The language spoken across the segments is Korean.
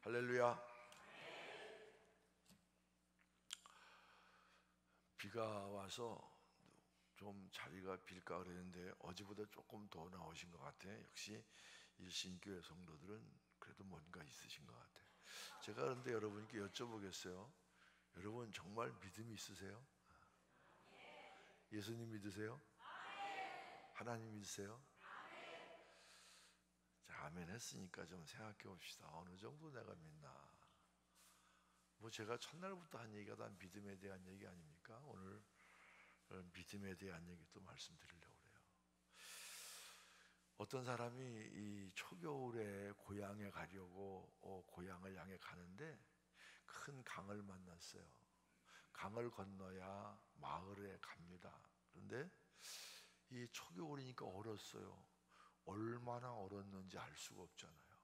할렐루야. 비가 와서 좀 자리가 빌까 그랬는데 어제보다 조금 더 나오신 것 같아. 역시 일신교회 성도들은 그래도 뭔가 있으신 것 같아. 제가 그런데 여러분께 여쭤보겠어요. 여러분 정말 믿음이 있으세요? 예수님 믿으세요? 하나님 믿으세요? 자, 아멘 했으니까 좀 생각해 봅시다. 어느 정도 내가 믿나? 뭐 제가 첫날부터 한 얘기가 다 믿음에 대한 얘기 아닙니까? 오늘 믿음에 대한 얘기 또 말씀드리려고 그래요. 어떤 사람이 이 초겨울에 고향에 가려고 고향을 향해 가는데 큰 강을 만났어요. 강을 건너야 마을에 갑니다. 그런데 이 초겨울이니까 얼었어요. 얼마나 얼었는지 알 수가 없잖아요.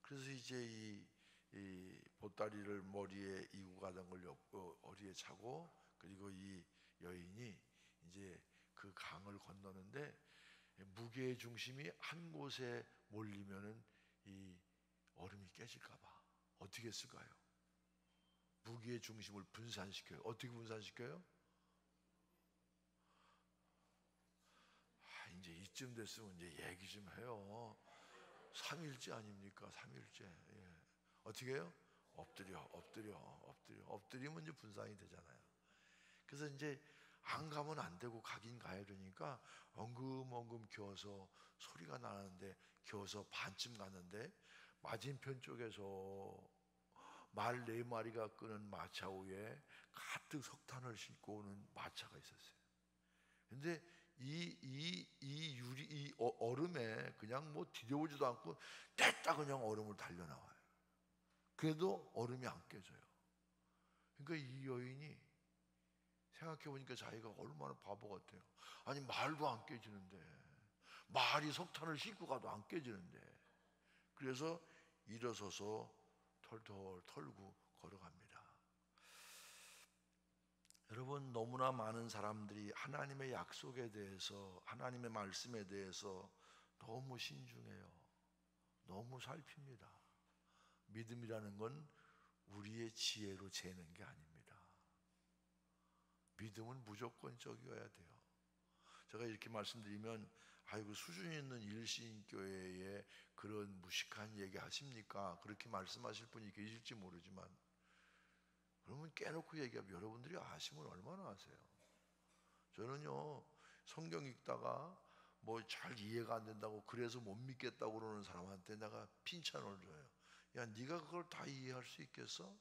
그래서 이제 이 보따리를 머리에 이고 가던 걸 어리에 차고, 그리고 이 여인이 이제 그 강을 건너는데 무게의 중심이 한 곳에 몰리면은 이 얼음이 깨질까봐 어떻게 했을까요? 무게의 중심을 분산시켜요. 어떻게 분산시켜요? 이제 이쯤 됐으면 이제 얘기 좀 해요. 3일째 아닙니까? 3일째. 예. 어떻게 해요? 엎드리면 이제 분산이 되잖아요. 그래서 이제 안 가면 안 되고 가긴 가야 되니까 엉금엉금 겨워서 소리가 나는데 겨워서 반쯤 갔는데 맞은편 쪽에서 말 4마리가 끄는 마차 위에 가득 석탄을 싣고 오는 마차가 있었어요. 근데 이 얼음에 그냥 뭐 디뎌오지도 않고 뗐다 그냥 얼음을 달려나와요. 그래도 얼음이 안 깨져요. 그러니까 이 여인이 생각해보니까 자기가 얼마나 바보 같아요. 아니 말도 안 깨지는데, 말이 석탄을 싣고 가도 안 깨지는데, 그래서 일어서서 털털 털고 걸어갑니다. 여러분, 너무나 많은 사람들이 하나님의 약속에 대해서, 하나님의 말씀에 대해서 너무 신중해요. 너무 살핍니다. 믿음이라는 건 우리의 지혜로 재는 게 아닙니다. 믿음은 무조건적이어야 돼요. 제가 이렇게 말씀드리면 아이고 수준 있는 일신교회에 그런 무식한 얘기 하십니까? 그렇게 말씀하실 분이 계실지 모르지만, 그러면 깨놓고 얘기하면 여러분들이 아시면 얼마나 아세요? 저는요, 성경 읽다가 뭐 잘 이해가 안 된다고 그래서 못 믿겠다고 그러는 사람한테 내가 핀찬을 줘요. 야, 네가 그걸 다 이해할 수 있겠어?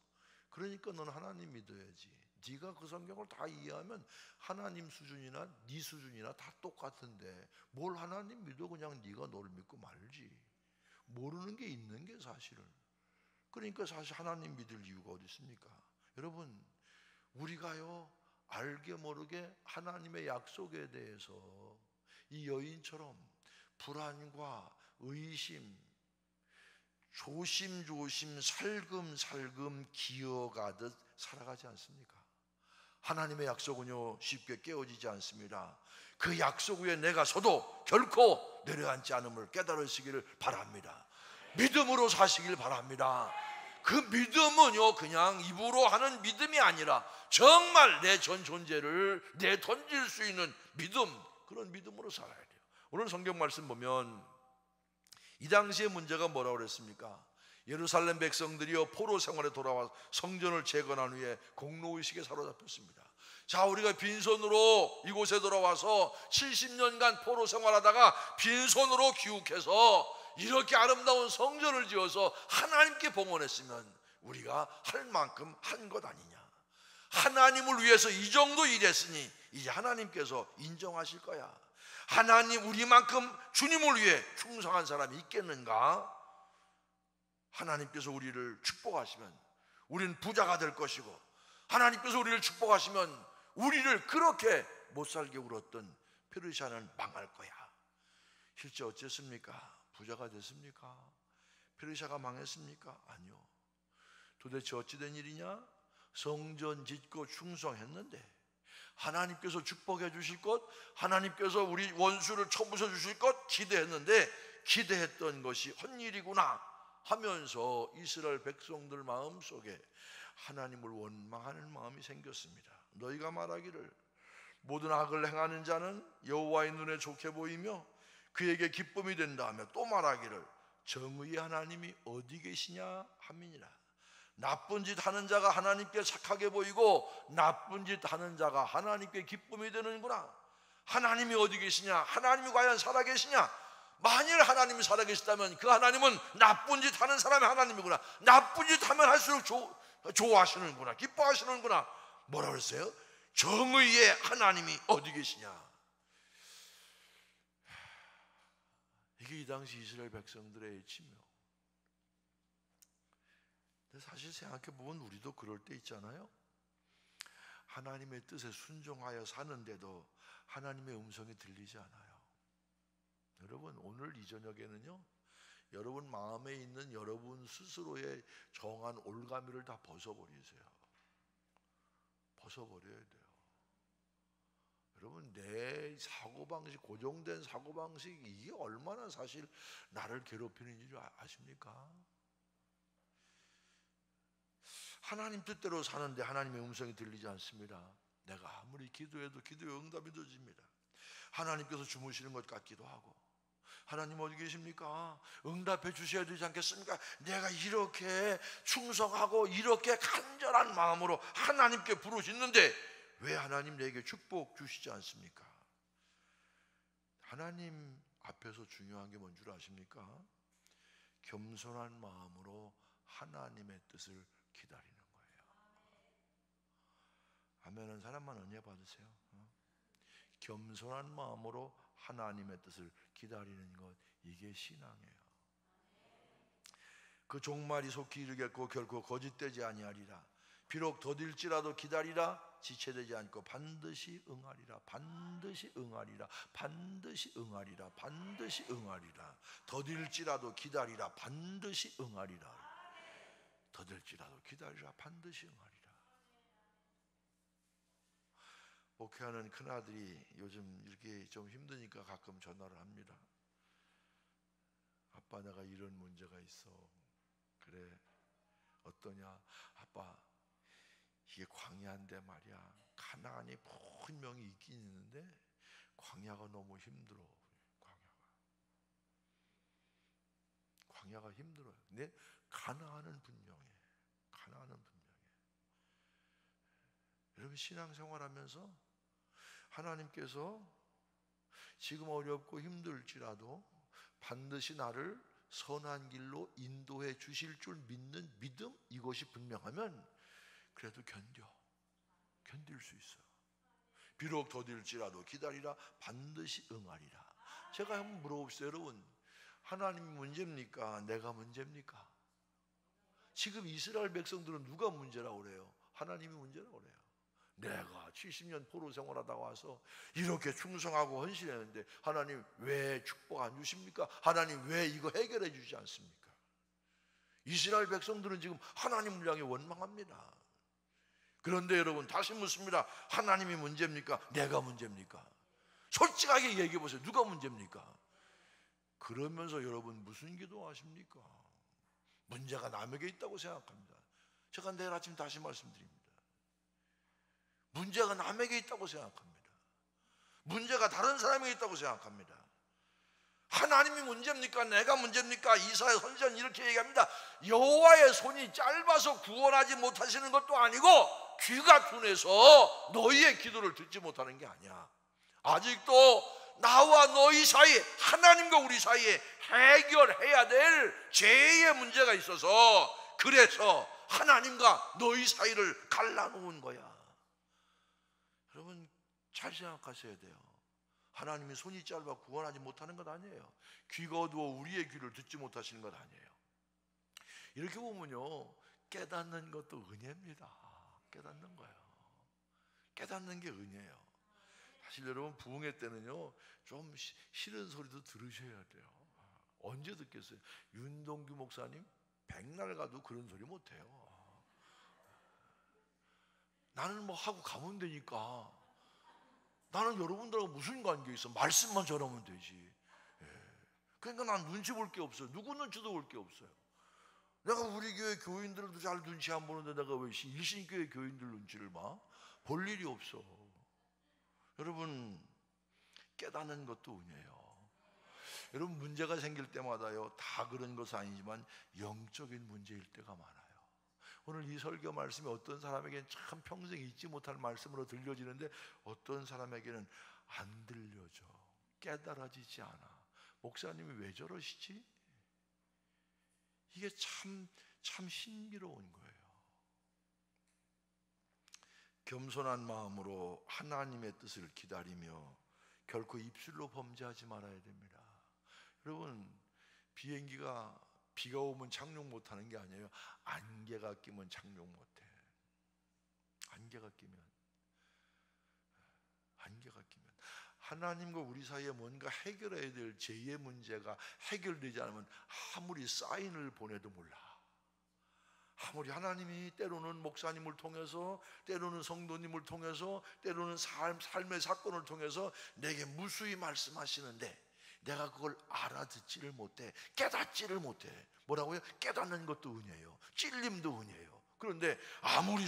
그러니까 넌 하나님 믿어야지. 네가 그 성경을 다 이해하면 하나님 수준이나 네 수준이나 다 똑같은데 뭘 하나님 믿어? 그냥 네가 너를 믿고 말지. 모르는 게 있는 게 사실은. 그러니까 사실 하나님 믿을 이유가 어디 있습니까? 여러분, 우리가요 알게 모르게 하나님의 약속에 대해서 이 여인처럼 불안과 의심, 조심조심 살금살금 기어가듯 살아가지 않습니까? 하나님의 약속은요 쉽게 깨어지지 않습니다. 그 약속 위에 내가 서도 결코 내려앉지 않음을 깨달으시기를 바랍니다. 믿음으로 사시길 바랍니다. 그 믿음은요 그냥 입으로 하는 믿음이 아니라 정말 내 전 존재를 내던질 수 있는 믿음, 그런 믿음으로 살아야 돼요. 오늘 성경 말씀 보면 이 당시의 문제가 뭐라고 그랬습니까? 예루살렘 백성들이요 포로 생활에 돌아와 성전을 재건한 후에 공로의식에 사로잡혔습니다. 자, 우리가 빈손으로 이곳에 돌아와서 70년간 포로 생활하다가 빈손으로 귀국해서 이렇게 아름다운 성전을 지어서 하나님께 봉헌했으면 우리가 할 만큼 한 것 아니냐. 하나님을 위해서 이 정도 일했으니 이제 하나님께서 인정하실 거야. 하나님, 우리만큼 주님을 위해 충성한 사람이 있겠는가? 하나님께서 우리를 축복하시면 우리는 부자가 될 것이고, 하나님께서 우리를 축복하시면 우리를 그렇게 못살게 울었던 페르시아는 망할 거야. 실제 어쨌습니까? 부자가 됐습니까? 페르시아가 망했습니까? 아니요. 도대체 어찌된 일이냐? 성전 짓고 충성했는데 하나님께서 축복해 주실 것, 하나님께서 우리 원수를 쳐부숴 주실 것 기대했는데 기대했던 것이 헛일이구나 하면서 이스라엘 백성들 마음속에 하나님을 원망하는 마음이 생겼습니다. 너희가 말하기를 모든 악을 행하는 자는 여호와의 눈에 좋게 보이며 그에게 기쁨이 된다 하며 또 말하기를 정의의 하나님이 어디 계시냐 함이니라. 나쁜 짓 하는 자가 하나님께 착하게 보이고 나쁜 짓 하는 자가 하나님께 기쁨이 되는구나. 하나님이 어디 계시냐? 하나님이 과연 살아계시냐? 만일 하나님이 살아계시다면 그 하나님은 나쁜 짓 하는 사람이 하나님이구나. 나쁜 짓 하면 할수록 좋아하시는구나. 기뻐하시는구나. 뭐라 그랬어요? 정의의 하나님이 어디 계시냐? 이게 이 당시 이스라엘 백성들의 애치며, 사실 생각해보면 우리도 그럴 때 있잖아요. 하나님의 뜻에 순종하여 사는데도 하나님의 음성이 들리지 않아요. 여러분, 오늘 이 저녁에는요, 여러분 마음에 있는 여러분 스스로의 정한 올가미를 다 벗어버리세요. 벗어버려야 돼요. 여러분, 내 사고방식, 고정된 사고방식이 이게 얼마나 사실 나를 괴롭히는 줄 아십니까? 하나님 뜻대로 사는데 하나님의 음성이 들리지 않습니다. 내가 아무리 기도해도 기도의 응답이 늦어집니다. 하나님께서 주무시는 것 같기도 하고, 하나님 어디 계십니까? 응답해 주셔야 되지 않겠습니까? 내가 이렇게 충성하고 이렇게 간절한 마음으로 하나님께 부르짖는데 왜 하나님 내게 축복 주시지 않습니까? 하나님 앞에서 중요한 게 뭔 줄 아십니까? 겸손한 마음으로 하나님의 뜻을 기다리는 거예요. 아멘한 사람만 은혜 받으세요. 겸손한 마음으로 하나님의 뜻을 기다리는 것, 이게 신앙이에요. 그 종말이 속히 이르겠고 결코 거짓되지 아니하리라. 비록 더딜지라도 기다리라. 지체되지 않고 반드시 응하리라. 반드시 응하리라. 반드시 응하리라. 반드시 응하리라. 더딜지라도 기다리라. 반드시 응하리라. 더딜지라도 기다리라. 반드시 응하리라. 목회하는 큰아들이 요즘 이렇게 좀 힘드니까 가끔 전화를 합니다. 아빠, 내가 이런 문제가 있어. 그래, 어떠냐? 아빠, 이게 광야인데 말이야. 가나안이 분명히 있긴 있는데 광야가 너무 힘들어. 광야가 힘들어요. 근데 가나안은 분명해. 가나안은 분명해. 여러분, 신앙생활하면서 하나님께서 지금 어렵고 힘들지라도 반드시 나를 선한 길로 인도해 주실 줄 믿는 믿음, 이것이 분명하면 그래도 견딜 수 있어요. 비록 더딜지라도 기다리라. 반드시 응하리라. 제가 한번 물어봅시다. 여러분, 하나님이 문제입니까? 내가 문제입니까? 지금 이스라엘 백성들은 누가 문제라고 그래요? 하나님이 문제라고 그래요. 내가 70년 포로 생활하다가 와서 이렇게 충성하고 헌신했는데 하나님 왜 축복 안 주십니까? 하나님 왜 이거 해결해 주지 않습니까? 이스라엘 백성들은 지금 하나님을 향해 원망합니다. 그런데 여러분, 다시 묻습니다. 하나님이 문제입니까? 내가 문제입니까? 솔직하게 얘기해 보세요. 누가 문제입니까? 그러면서 여러분 무슨 기도하십니까? 문제가 남에게 있다고 생각합니다. 제가 내일 아침 다시 말씀드립니다. 문제가 남에게 있다고 생각합니다. 문제가 다른 사람에게 있다고 생각합니다. 하나님이 문제입니까? 내가 문제입니까? 이사야 선지자는 이렇게 얘기합니다. 여호와의 손이 짧아서 구원하지 못하시는 것도 아니고 귀가 둔해서 너희의 기도를 듣지 못하는 게 아니야. 아직도 나와 너희 사이, 하나님과 우리 사이에 해결해야 될 죄의 문제가 있어서, 그래서 하나님과 너희 사이를 갈라놓은 거야. 여러분, 잘 생각하셔야 돼요. 하나님이 손이 짧아 구원하지 못하는 것 아니에요. 귀가 어두워 우리의 귀를 듣지 못하시는 것 아니에요. 이렇게 보면요, 깨닫는 것도 은혜입니다. 깨닫는 거예요. 깨닫는 게 은혜예요. 사실 여러분, 부흥회 때는요 좀 싫은 소리도 들으셔야 돼요. 언제 듣겠어요? 윤동규 목사님 백날 가도 그런 소리 못해요. 나는 뭐 하고 가면 되니까, 나는 여러분들하고 무슨 관계 있어? 말씀만 전하면 되지. 그러니까 난 눈치 볼 게 없어요. 누구 눈치도 볼 게 없어요. 내가 우리 교회 교인들도 잘 눈치 안 보는데 내가 왜 일신교회 교인들 눈치를 봐? 볼 일이 없어. 여러분, 깨닫는 것도 은혜예요. 여러분, 문제가 생길 때마다요, 다 그런 것은 아니지만 영적인 문제일 때가 많아요. 오늘 이 설교 말씀이 어떤 사람에게는 참 평생 잊지 못할 말씀으로 들려지는데 어떤 사람에게는 안 들려져. 깨달아지지 않아. 목사님이 왜 저러시지? 이게 참 신비로운 거예요. 겸손한 마음으로 하나님의 뜻을 기다리며 결코 입술로 범죄하지 말아야 됩니다. 여러분, 비가 오면 착륙 못하는 게 아니에요. 안개가 끼면 착륙 못해. 안개가 끼면 하나님과 우리 사이에 뭔가 해결해야 될 제2의 문제가 해결되지 않으면 아무리 사인을 보내도 몰라. 아무리 하나님이 때로는 목사님을 통해서, 때로는 성도님을 통해서, 때로는 삶의 사건을 통해서 내게 무수히 말씀하시는데 내가 그걸 알아듣지를 못해. 깨닫지를 못해. 뭐라고요? 깨닫는 것도 은혜예요. 찔림도 은혜예요. 그런데 아무리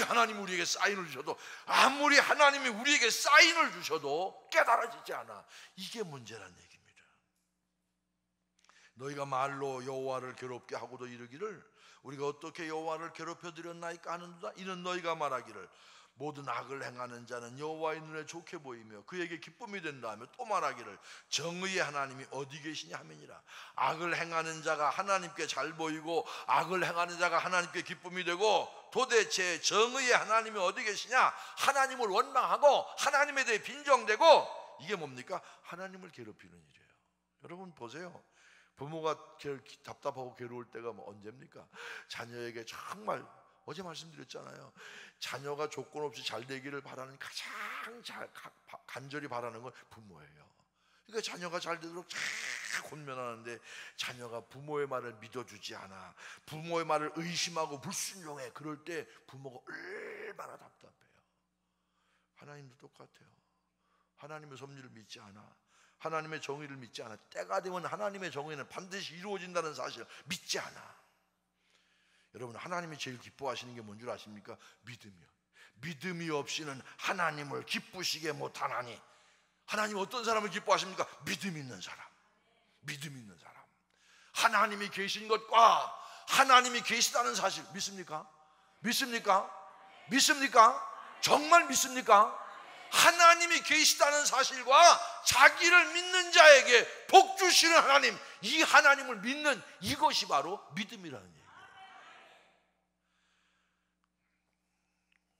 하나님이 우리에게 사인을 주셔도, 아무리 하나님이 우리에게 사인을 주셔도 깨달아지지 않아. 이게 문제란 얘기입니다. 너희가 말로 여호와를 괴롭게 하고도 이르기를 우리가 어떻게 여호와를 괴롭혀 드렸나이까 하는도다. 이는 너희가 말하기를 모든 악을 행하는 자는 여호와의 눈에 좋게 보이며 그에게 기쁨이 된다 하며 또 말하기를 정의의 하나님이 어디 계시냐 하면이라. 악을 행하는 자가 하나님께 잘 보이고 악을 행하는 자가 하나님께 기쁨이 되고, 도대체 정의의 하나님이 어디 계시냐? 하나님을 원망하고 하나님에 대해 빈정대고, 이게 뭡니까? 하나님을 괴롭히는 일이에요. 여러분 보세요. 부모가 답답하고 괴로울 때가 언제입니까? 자녀에게 정말, 어제 말씀드렸잖아요. 자녀가 조건 없이 잘 되기를 바라는, 가장 간절히 바라는 건 부모예요. 그러니까 자녀가 잘 되도록 잘 권면하는데 자녀가 부모의 말을 믿어주지 않아. 부모의 말을 의심하고 불순종해. 그럴 때 부모가 얼마나 답답해요. 하나님도 똑같아요. 하나님의 섭리를 믿지 않아. 하나님의 정의를 믿지 않아. 때가 되면 하나님의 정의는 반드시 이루어진다는 사실을 믿지 않아. 여러분, 하나님이 제일 기뻐하시는 게 뭔 줄 아십니까? 믿음이요. 믿음이 없이는 하나님을 기쁘시게 못하나니. 하나님 어떤 사람을 기뻐하십니까? 믿음 있는 사람. 믿음 있는 사람. 하나님이 계신 것과 하나님이 계시다는 사실 믿습니까? 믿습니까? 믿습니까? 정말 믿습니까? 하나님이 계시다는 사실과 자기를 믿는 자에게 복 주시는 하나님, 이 하나님을 믿는 이것이 바로 믿음이라는 얘기예요.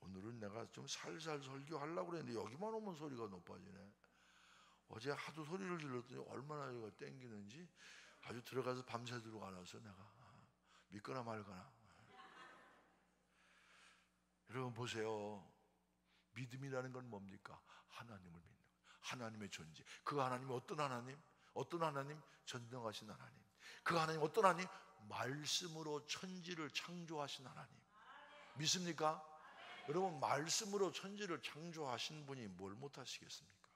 오늘은 내가 좀 살살 설교하려고 그랬는데 여기만 오면 소리가 높아지네. 어제 하도 소리를 질렀더니 얼마나 이거 땡기는지 아주 들어가서 밤새도록 안 와서 내가 믿거나 말거나. 여러분 보세요. 믿음이라는 건 뭡니까? 하나님을 믿는 거예요. 하나님의 존재. 그 하나님이 어떤 하나님? 어떤 하나님? 전능하신 하나님. 그 하나님 어떤 하나님? 말씀으로 천지를 창조하신 하나님. 믿습니까? 여러분, 말씀으로 천지를 창조하신 분이 뭘 못하시겠습니까?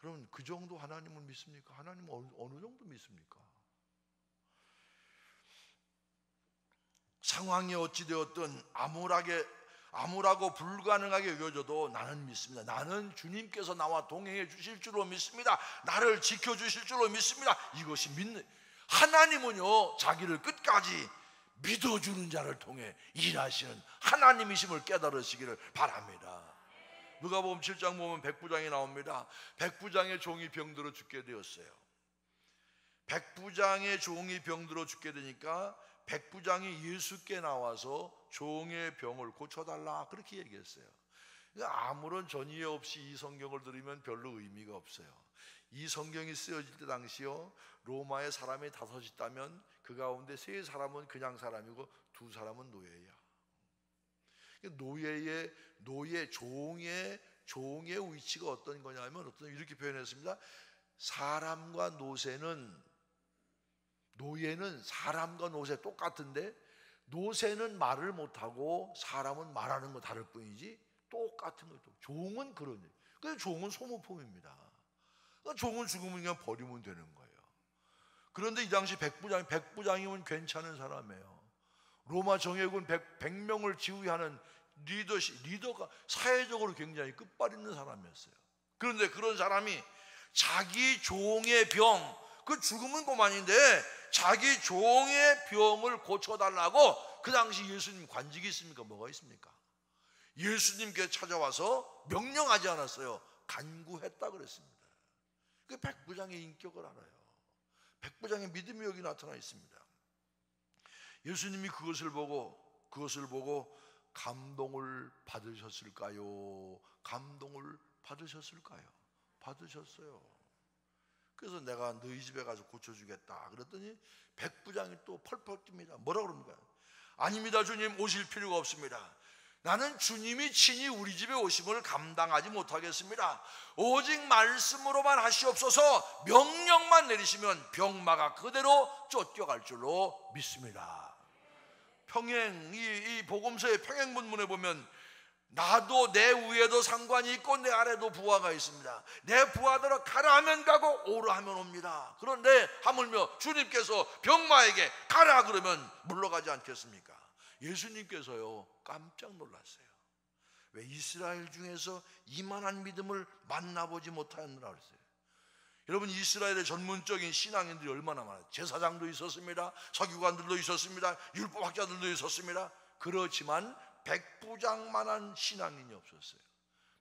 여러분, 그 정도 하나님을 믿습니까? 하나님은 어느 정도 믿습니까? 상황이 어찌되었든 암울하고 불가능하게 여겨져도 나는 믿습니다. 나는 주님께서 나와 동행해 주실 줄로 믿습니다. 나를 지켜주실 줄로 믿습니다. 이것이 믿는, 하나님은요 자기를 끝까지 믿어주는 자를 통해 일하시는 하나님이심을 깨달으시기를 바랍니다. 누가복음 7장 보면 백부장이 나옵니다. 백부장의 종이 병들어 죽게 되었어요. 백부장의 종이 병들어 죽게 되니까 백부장이 예수께 나와서 종의 병을 고쳐달라 그렇게 얘기했어요. 아무런 전이해 없이 이 성경을 들으면 별로 의미가 없어요. 이 성경이 쓰여질 때 당시요 로마에 사람이 5 있다면 그 가운데 3 사람은 그냥 사람이고 2 사람은 노예야. 종의 위치가 어떤 거냐면 이렇게 표현했습니다. 사람과 노예는 사람과 노새 똑같은데 노새는 말을 못하고 사람은 말하는 거 다를 뿐이지 똑같은 거예요. 종은 그런 거예요. 그래서 종은 소모품입니다. 종은 죽으면 그냥 버리면 되는 거예요. 그런데 이 당시 백부장이면 괜찮은 사람이에요. 로마 정예군 100명을 지휘하는 리더가 사회적으로 굉장히 끝발 있는 사람이었어요. 그런데 그런 사람이 자기 종의 병, 그 죽으면 그만인데 자기 종의 병을 고쳐달라고, 그 당시 예수님 관직이 있습니까? 뭐가 있습니까? 예수님께 찾아와서 명령하지 않았어요. 간구했다 그랬습니다. 그 백부장의 인격을 알아요. 백부장의 믿음이 여기 나타나 있습니다. 예수님이 그것을 보고 감동을 받으셨을까요? 감동을 받으셨을까요? 받으셨어요. 그래서 내가 너희 집에 가서 고쳐주겠다 그랬더니 백부장이 또 펄펄 뜁니다. 뭐라 그럽니까? 아닙니다, 주님, 오실 필요가 없습니다. 나는 주님이 친히 우리 집에 오심을 감당하지 못하겠습니다. 오직 말씀으로만 하시옵소서. 명령만 내리시면 병마가 그대로 쫓겨갈 줄로 믿습니다. 평행, 이 복음서의 평행 본문에 보면 나도 내 위에도 상관이 있고 내 아래도 부하가 있습니다. 내 부하들은 가라 하면 가고 오라 하면 옵니다. 그런데 하물며 주님께서 병마에게 가라 그러면 물러가지 않겠습니까? 예수님께서요 깜짝 놀랐어요. 왜 이스라엘 중에서 이만한 믿음을 만나보지 못하였느라 그랬어요. 여러분, 이스라엘의 전문적인 신앙인들이 얼마나 많아요. 제사장도 있었습니다. 서기관들도 있었습니다. 율법학자들도 있었습니다. 그렇지만 백부장만한 신앙인이 없었어요.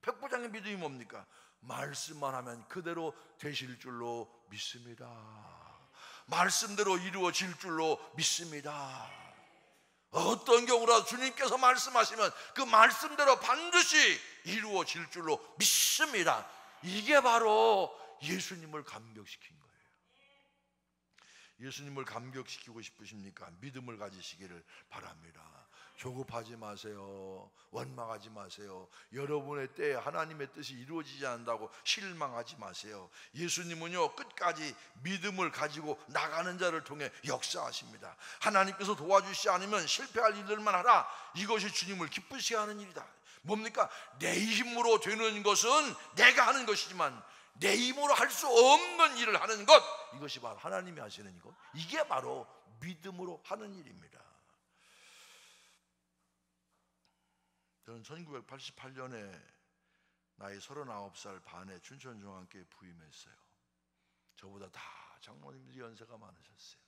백부장의 믿음이 뭡니까? 말씀만 하면 그대로 되실 줄로 믿습니다. 말씀대로 이루어질 줄로 믿습니다. 어떤 경우라도 주님께서 말씀하시면 그 말씀대로 반드시 이루어질 줄로 믿습니다. 이게 바로 예수님을 감격시킨 거예요. 예수님을 감격시키고 싶으십니까? 믿음을 가지시기를 바랍니다. 조급하지 마세요. 원망하지 마세요. 여러분의 때에 하나님의 뜻이 이루어지지 않는다고 실망하지 마세요. 예수님은요 끝까지 믿음을 가지고 나가는 자를 통해 역사하십니다. 하나님께서 도와주시지 않으면 실패할 일들만 하라. 이것이 주님을 기쁘시게 하는 일이다. 뭡니까? 내 힘으로 되는 것은 내가 하는 것이지만 내 힘으로 할 수 없는 일을 하는 것, 이것이 바로 하나님이 하시는 것, 이게 바로 믿음으로 하는 일입니다. 저는 1988년에 나이 39살 반에 춘천중앙교회에 부임했어요. 저보다 다 장로님들이 연세가 많으셨어요.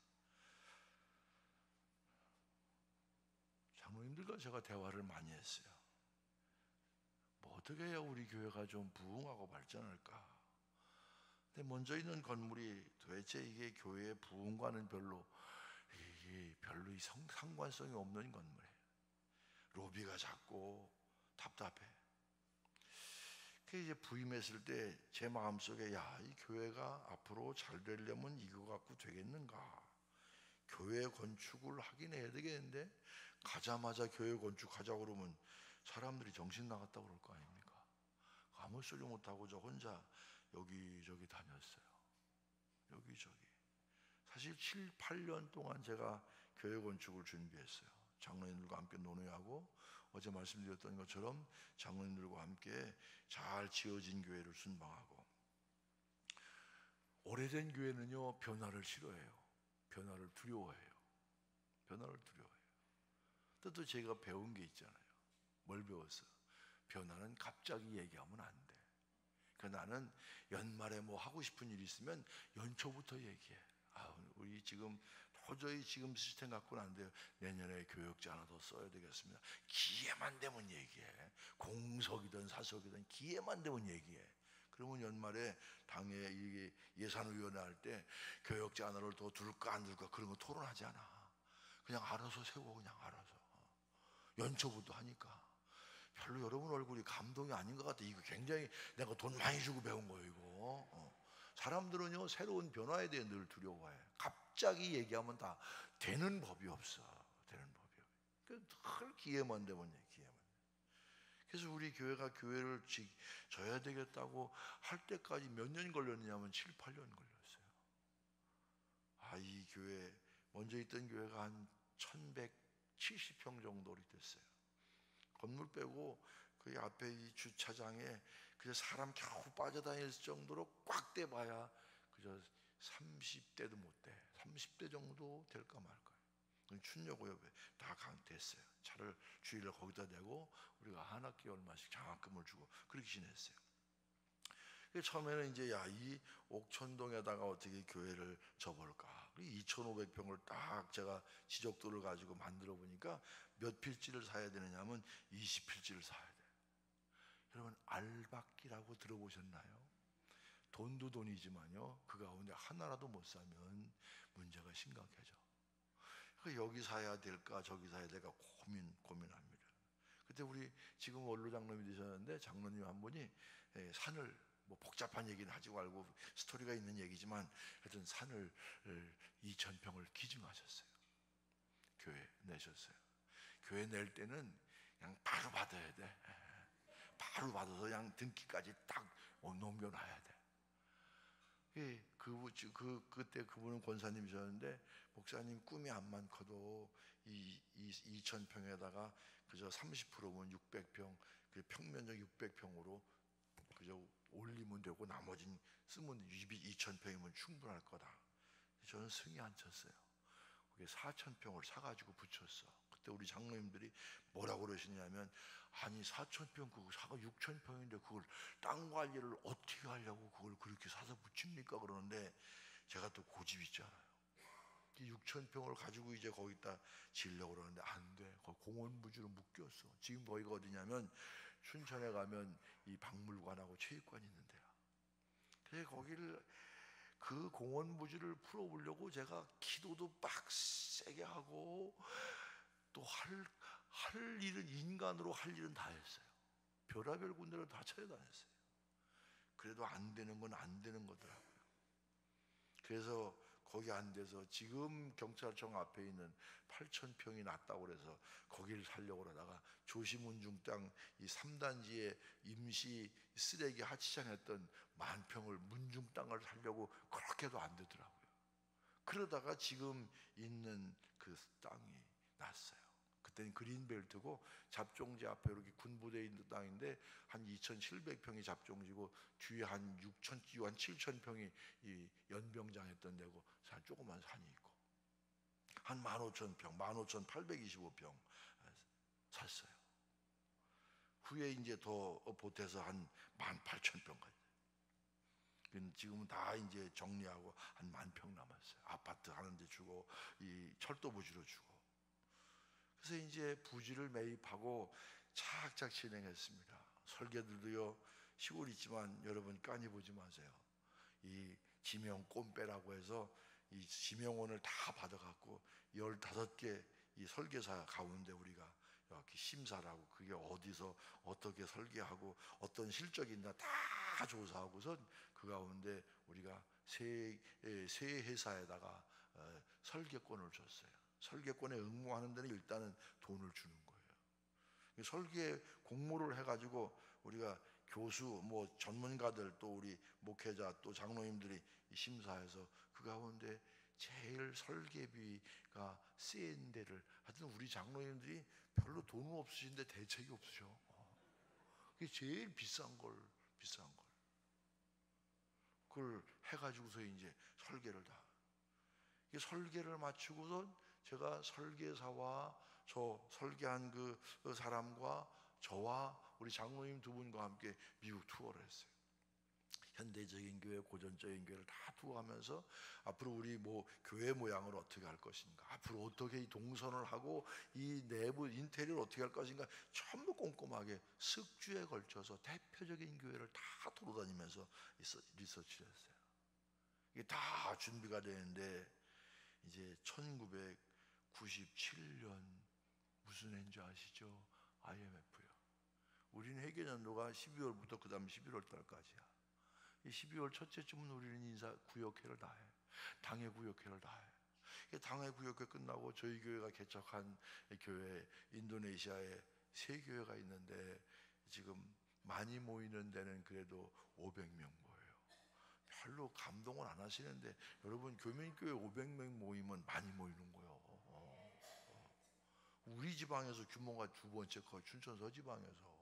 장로님들과 제가 대화를 많이 했어요. 뭐 어떻게 해야 우리 교회가 좀 부흥하고 발전할까? 근데 먼저 있는 건물이 도대체 이게 교회의 부흥과는 별로 상관성이 없는 건물이에요. 로비가 작고 답답해. 그 이제 부임했을 때 제 마음속에 이 교회가 앞으로 잘 되려면 이거 갖고 되겠는가? 교회 건축을 하긴 해야 되겠는데 가자마자 교회 건축하자고 그러면 사람들이 정신 나갔다고 그럴 거 아닙니까? 아무 소리 못하고 저 혼자 여기저기 다녔어요. 여기저기. 사실 7, 8년 동안 제가 교회 건축을 준비했어요. 장로님들과 함께 논의하고 어제 말씀드렸던 것처럼 장로님들과 함께 잘 지어진 교회를 순방하고. 오래된 교회는요 변화를 싫어해요. 변화를 두려워해요. 또 제가 배운 게 있잖아요. 뭘 배웠어요? 변화는 갑자기 얘기하면 안 돼. 나는 연말에 뭐 하고 싶은 일이 있으면 연초부터 얘기해. 우리 지금 도저히 지금 시스템 갖고는 안 돼요. 내년에 교역지 하나 더 써야 되겠습니다. 기회만 되면 얘기해. 공석이든 사석이든 기회만 되면 얘기해. 그러면 연말에 당에 예산위원회 할 때 교역지 하나를 더 둘까 안 둘까 그런 거 토론하지 않아. 그냥 알아서 세워. 그냥 알아서. 연초부터 하니까. 별로 여러분 얼굴이 감동이 아닌 것 같아. 이거 굉장히 내가 돈 많이 주고 배운 거예요 이거. 사람들은요 새로운 변화에 대해 늘 두려워해. 갑자기 얘기하면 다 되는 법이 없어. 늘 기회만 되면 기회만. 그래서 우리 교회가 교회를 져야 되겠다고 할 때까지 몇 년 걸렸냐면 7, 8년 걸렸어요. 이 교회 먼저 있던 교회가 한 1170평 정도 됐어요. 건물 빼고 그 앞에 이 주차장에 그저 사람 겨우 빠져다닐 정도로 꽉 떼봐야 그저 30대도 못 돼. 30대 정도 될까 말까요. 춘려고협에 다 됐어요. 차를 주일을 거기다 대고 우리가 한 학기 얼마씩 장학금을 주고 그렇게 지냈어요. 처음에는 이제 이 옥천동에다가 어떻게 교회를 접을까. 2,500평을 딱 제가 지적도를 가지고 만들어 보니까 몇 필지를 사야 되느냐면 20필지를 사야 돼요. 여러분 알박기라고 들어보셨나요? 돈도 돈이지만요, 그 가운데 하나라도 못 사면 문제가 심각해져. 여기 사야 될까 저기 사야 될까 고민합니다. 그때 우리 지금 원로 장로님이 되셨는데 장로님 한 분이 산을, 뭐 복잡한 얘기는 하지 말고 스토리가 있는 얘기지만 하여튼 산을 2,000평을 기증하셨어요. 교회 내셨어요. 교회 낼 때는 그냥 바로 받아야 돼. 바로 받아서 그냥 등기까지 딱 넘겨놔야 돼. 그때 그분은 권사님이셨는데, 목사님 꿈이 암만 커도 이 2,000평에다가 그저 30%면 600평, 그 평면적 600평으로 그저 올리면 되고 나머지는 쓰면 2,000평이면 충분할 거다. 저는 승이 안 쳤어요. 그게 4,000평을 사가지고 붙였어. 그때 우리 장로님들이 뭐라고 그러시냐면, 아니 4,000평 그거 사가 6,000평인데 그걸 땅 관리를 어떻게 하려고 그걸 그렇게 사서 붙입니까? 그러는데 제가 또 고집 있잖아요. 6,000평을 가지고 이제 거기다 지으려고 그러는데 안 돼. 거기 공원부지로 묶였어. 지금 거기가 어디냐면 춘천에 가면 이 박물관하고 체육관이 있는데요. 그래서 거기를 그 공원 부지를 풀어보려고 제가 기도도 빡세게 하고 또 할 일은, 인간으로 할 일은 다 했어요. 별하별 군데를 다 찾아다녔어요. 그래도 안 되는 건 안 되는 거더라고요. 그래서 거기 안 돼서 지금 경찰청 앞에 있는 8,000평이 났다고 그래서 거기를 살려고 그러다가 조심운중 땅 이 3단지에 임시 쓰레기 하치장했던 10,000평을 문중 땅을 살려고 그렇게도 안 되더라고요. 그러다가 지금 있는 그 땅이 났어요. 그때는 그린벨트고 잡종지 앞에 이렇게 군부대에 있는 땅인데 한 2,700평이 잡종지고 뒤에 한 7,000평이 이 연병장했던 데고 조그만 산이 있고 한 15,000평, 15,825평 샀어요. 후에 이제 더 보태서 한 18,000평까지. 지금은 다 이제 정리하고 한 10,000평 남았어요. 아파트 하는데 주고 이 철도 부지로 주고. 그래서 이제 부지를 매입하고 착착 진행했습니다. 설계들도요, 시골 있지만 여러분 깐이 보지 마세요. 이 지명 꼼빼라고 해서 이 지명원을 다 받아갖고 15개 이 설계사 가운데 우리가 이렇게 심사라고, 그게 어디서 어떻게 설계하고 어떤 실적이 있나 다 조사하고서 그 가운데 우리가 세 회사에다가 설계권을 줬어요. 설계권에 응모하는 데는 일단은 돈을 주는 거예요. 설계 공모를 해가지고 우리가 교수, 뭐 전문가들, 또 우리 목회자, 또 장로님들이 심사해서 그 가운데 제일 설계비가 센 데를, 하여튼 우리 장로님들이 별로 돈은 없으신데 대책이 없으셔. 그게 제일 비싼 걸 그걸 해가지고서 이제 설계를 다. 설계를 마치고선 제가 설계사와 저 설계한 그 사람과 저와 우리 장로님 두 분과 함께 미국 투어를 했어요. 현대적인 교회, 고전적인 교회를 다 투어하면서 앞으로 우리 뭐 교회 모양을 어떻게 할 것인가, 앞으로 어떻게 이 동선을 하고 이 내부 인테리어를 어떻게 할 것인가 전부 꼼꼼하게 석 주에 걸쳐서 대표적인 교회를 다 돌아다니면서 리서치를 했어요. 이게 다 준비가 되는데 이제 1997년 무슨 해인지 아시죠? IMF요. 우리는 회계년도가 12월부터 그 다음 11월 달까지야. 이 12월 첫째 주면 우리는 인사 구역회를 다 해. 당회 구역회를 다 해. 당회 구역회 끝나고 저희 교회가 개척한 교회, 인도네시아에 3교회가 있는데 지금 많이 모이는 데는 그래도 500명 모여요. 별로 감동을 안 하시는데 여러분, 교민교회 500명 모이면 많이 모이는 거예요. 우리 지방에서 규모가 두 번째 커요. 춘천 서지방에서.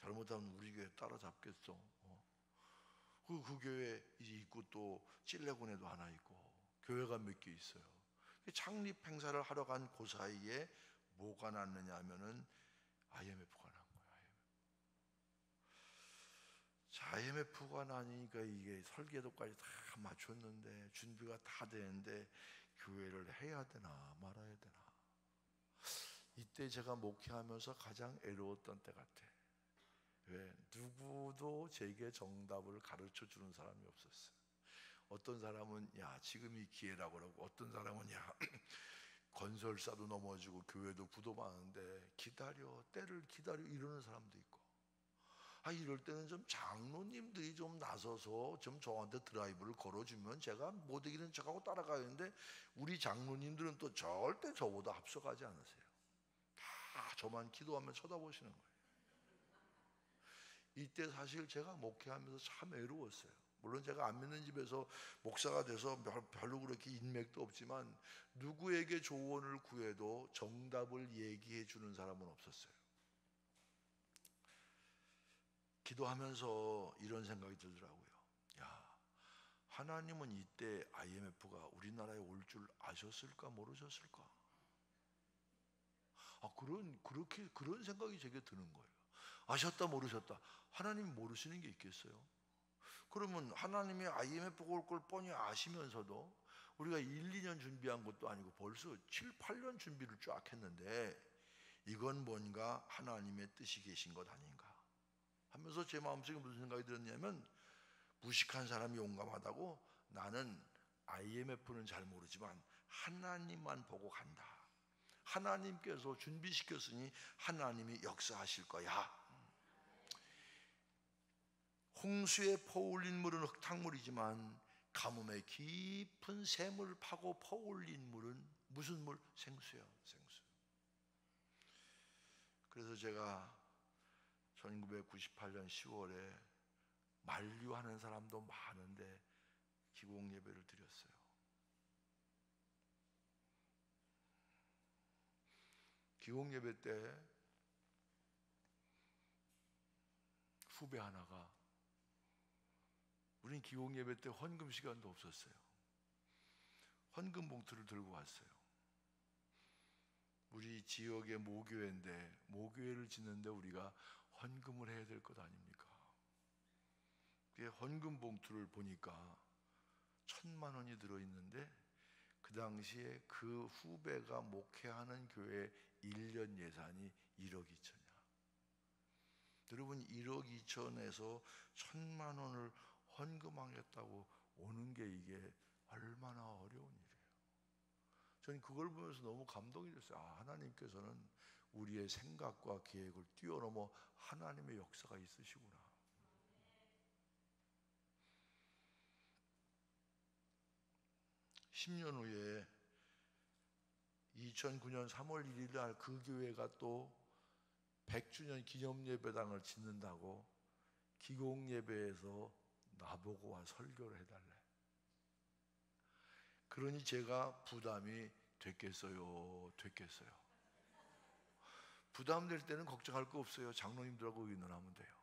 잘못하면 우리 교회 따라잡겠어. 그 교회 이제 있고 또 찔레군에도 하나 있고 교회가 몇 개 있어요. 창립 행사를 하러 간 그 사이에 뭐가 났느냐 하면은 IMF가 난 거예요. IMF가 나니까 이게 설계도까지 다 맞췄는데 준비가 다 되는데 교회를 해야 되나 말아야 되나. 이때 제가 목회하면서 가장 애로웠던 때 같아. 왜? 누구도 제게 정답을 가르쳐 주는 사람이 없었어요. 어떤 사람은 야 지금이 기회라고 그러고, 어떤 사람은 야 건설사도 넘어지고 교회도 부도 많은데 기다려, 때를 기다려, 이러는 사람도 있고, 이럴 때는 좀 장로님들이 좀 나서서 좀 저한테 드라이브를 걸어주면 제가 못 이기는 척하고 따라가는데, 우리 장로님들은 또 절대 저보다 앞서가지 않으세요. 다 저만 기도하며 쳐다보시는 거예요. 이때 사실 제가 목회하면서 참 외로웠어요. 물론 제가 안 믿는 집에서 목사가 돼서 별로 그렇게 인맥도 없지만 누구에게 조언을 구해도 정답을 얘기해 주는 사람은 없었어요. 기도하면서 이런 생각이 들더라고요. 야, 하나님은 이때 IMF가 우리나라에 올 줄 아셨을까 모르셨을까? 그런 생각이 제게 드는 거예요. 아셨다 모르셨다, 하나님 모르시는 게 있겠어요? 그러면 하나님이 IMF가 올 걸 뻔히 아시면서도 우리가 1, 2년 준비한 것도 아니고 벌써 7, 8년 준비를 쫙 했는데 이건 뭔가 하나님의 뜻이 계신 것 아닌가 하면서 제 마음속에 무슨 생각이 들었냐면, 무식한 사람이 용감하다고, 나는 IMF는 잘 모르지만 하나님만 보고 간다. 하나님께서 준비시켰으니 하나님이 역사하실 거야. 홍수에 퍼올린 물은 흙탕물이지만 가뭄에 깊은 샘을 파고 퍼올린 물은 무슨 물? 생수예요, 생수. 그래서 제가 1998년 10월에 만류하는 사람도 많은데 기공 예배를 드렸어요. 기공 예배 때 후배 하나가, 우린 기공 예배 때 헌금 시간도 없었어요. 헌금 봉투를 들고 왔어요. 우리 지역의 모교회인데 모교회를 짓는데 우리가 헌금을 해야 될 것 아닙니까? 헌금 봉투를 보니까 1,000만 원이 들어있는데 그 당시에 그 후배가 목회하는 교회 1년 예산이 1억 2천이야. 여러분, 1억 2천에서 1,000만 원을 헌금하겠다고 오는 게 이게 얼마나 어려운 일이에요. 저는 그걸 보면서 너무 감동이 됐어요. 하나님께서는 우리의 생각과 계획을 뛰어넘어 하나님의 역사가 있으시구나. (10년) 후에 2009년 3월 1일 날 그 교회가 또 100주년 기념예배당을 짓는다고 기공예배에서 나보고 와 설교를 해달래. 그러니 제가 부담이 됐겠어요? 부담될 때는 걱정할 거 없어요. 장로님들하고 의논하면 돼요.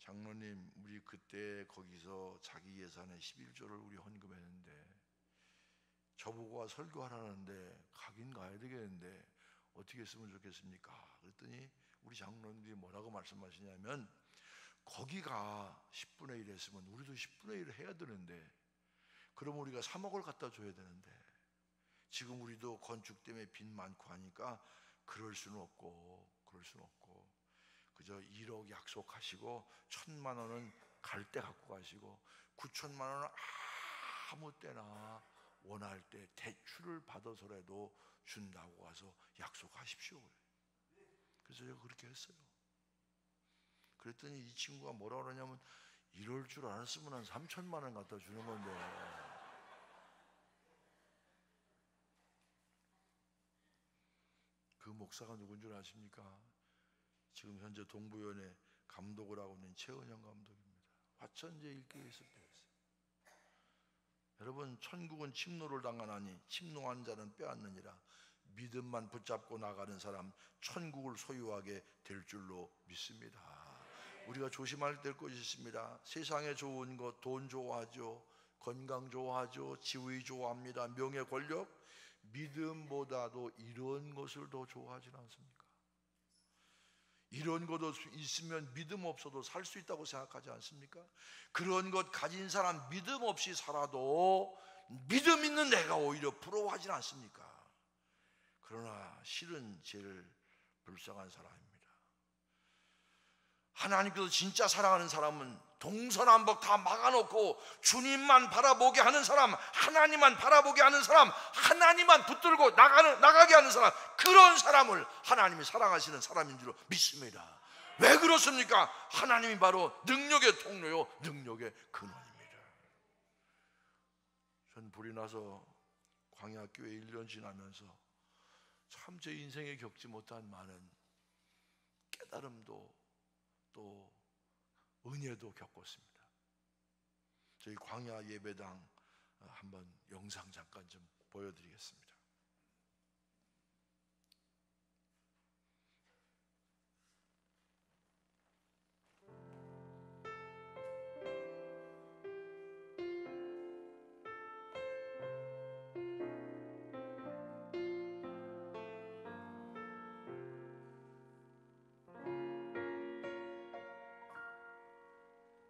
장로님, 우리 그때 거기서 자기 예산의 11조를 우리 헌금했는데 저보고 와 설교하라는데 가긴 가야 되겠는데 어떻게 했으면 좋겠습니까? 그랬더니 우리 장로님들이 뭐라고 말씀하시냐면, 거기가 10분의 1 했으면 우리도 10분의 1을 해야 되는데, 그럼 우리가 3억을 갖다 줘야 되는데 지금 우리도 건축 때문에 빚 많고 하니까 그럴 수는 없고 그저 1억 약속하시고 1,000만 원은 갈 때 갖고 가시고 9천만 원은 아무 때나 원할 때 대출을 받아서라도 준다고 와서 약속하십시오. 그래서 제가 그렇게 했어요. 그랬더니 이 친구가 뭐라 그러냐면, 이럴 줄 알았으면 한 3천만 원 갖다 주는 건데. 그 목사가 누군 줄 아십니까? 지금 현재 동부연의 감독을 하고 있는 최은영 감독입니다. 화천제 일기에 있을 때였어요. 여러분, 천국은 침노를 당하나니 침노한 자는 빼앗느니라. 믿음만 붙잡고 나가는 사람 천국을 소유하게 될 줄로 믿습니다. 우리가 조심할 될 것이 있습니다. 세상에 좋은 것, 돈 좋아하죠. 건강 좋아하죠. 지위 좋아합니다. 명예, 권력. 믿음보다도 이런 것을 더 좋아하지 않습니까? 이런 것도 있으면 믿음 없어도 살 수 있다고 생각하지 않습니까? 그런 것 가진 사람 믿음 없이 살아도 믿음 있는 내가 오히려 부러워하지 않습니까? 그러나 실은 제일 불쌍한 사람입니다. 하나님께서 진짜 사랑하는 사람은 동서남북 다 막아놓고 주님만 바라보게 하는 사람, 하나님만 바라보게 하는 사람, 하나님만 붙들고 나가게 하는 사람, 그런 사람을 하나님이 사랑하시는 사람인 줄 믿습니다. 왜 그렇습니까? 하나님이 바로 능력의 통로요, 능력의 근원입니다. 전 불이 나서 광야교회 1년 지나면서 참 제 인생에 겪지 못한 많은 깨달음도 또 은혜도 겪었습니다. 저희 광야 예배당 한번 영상 잠깐 좀 보여드리겠습니다.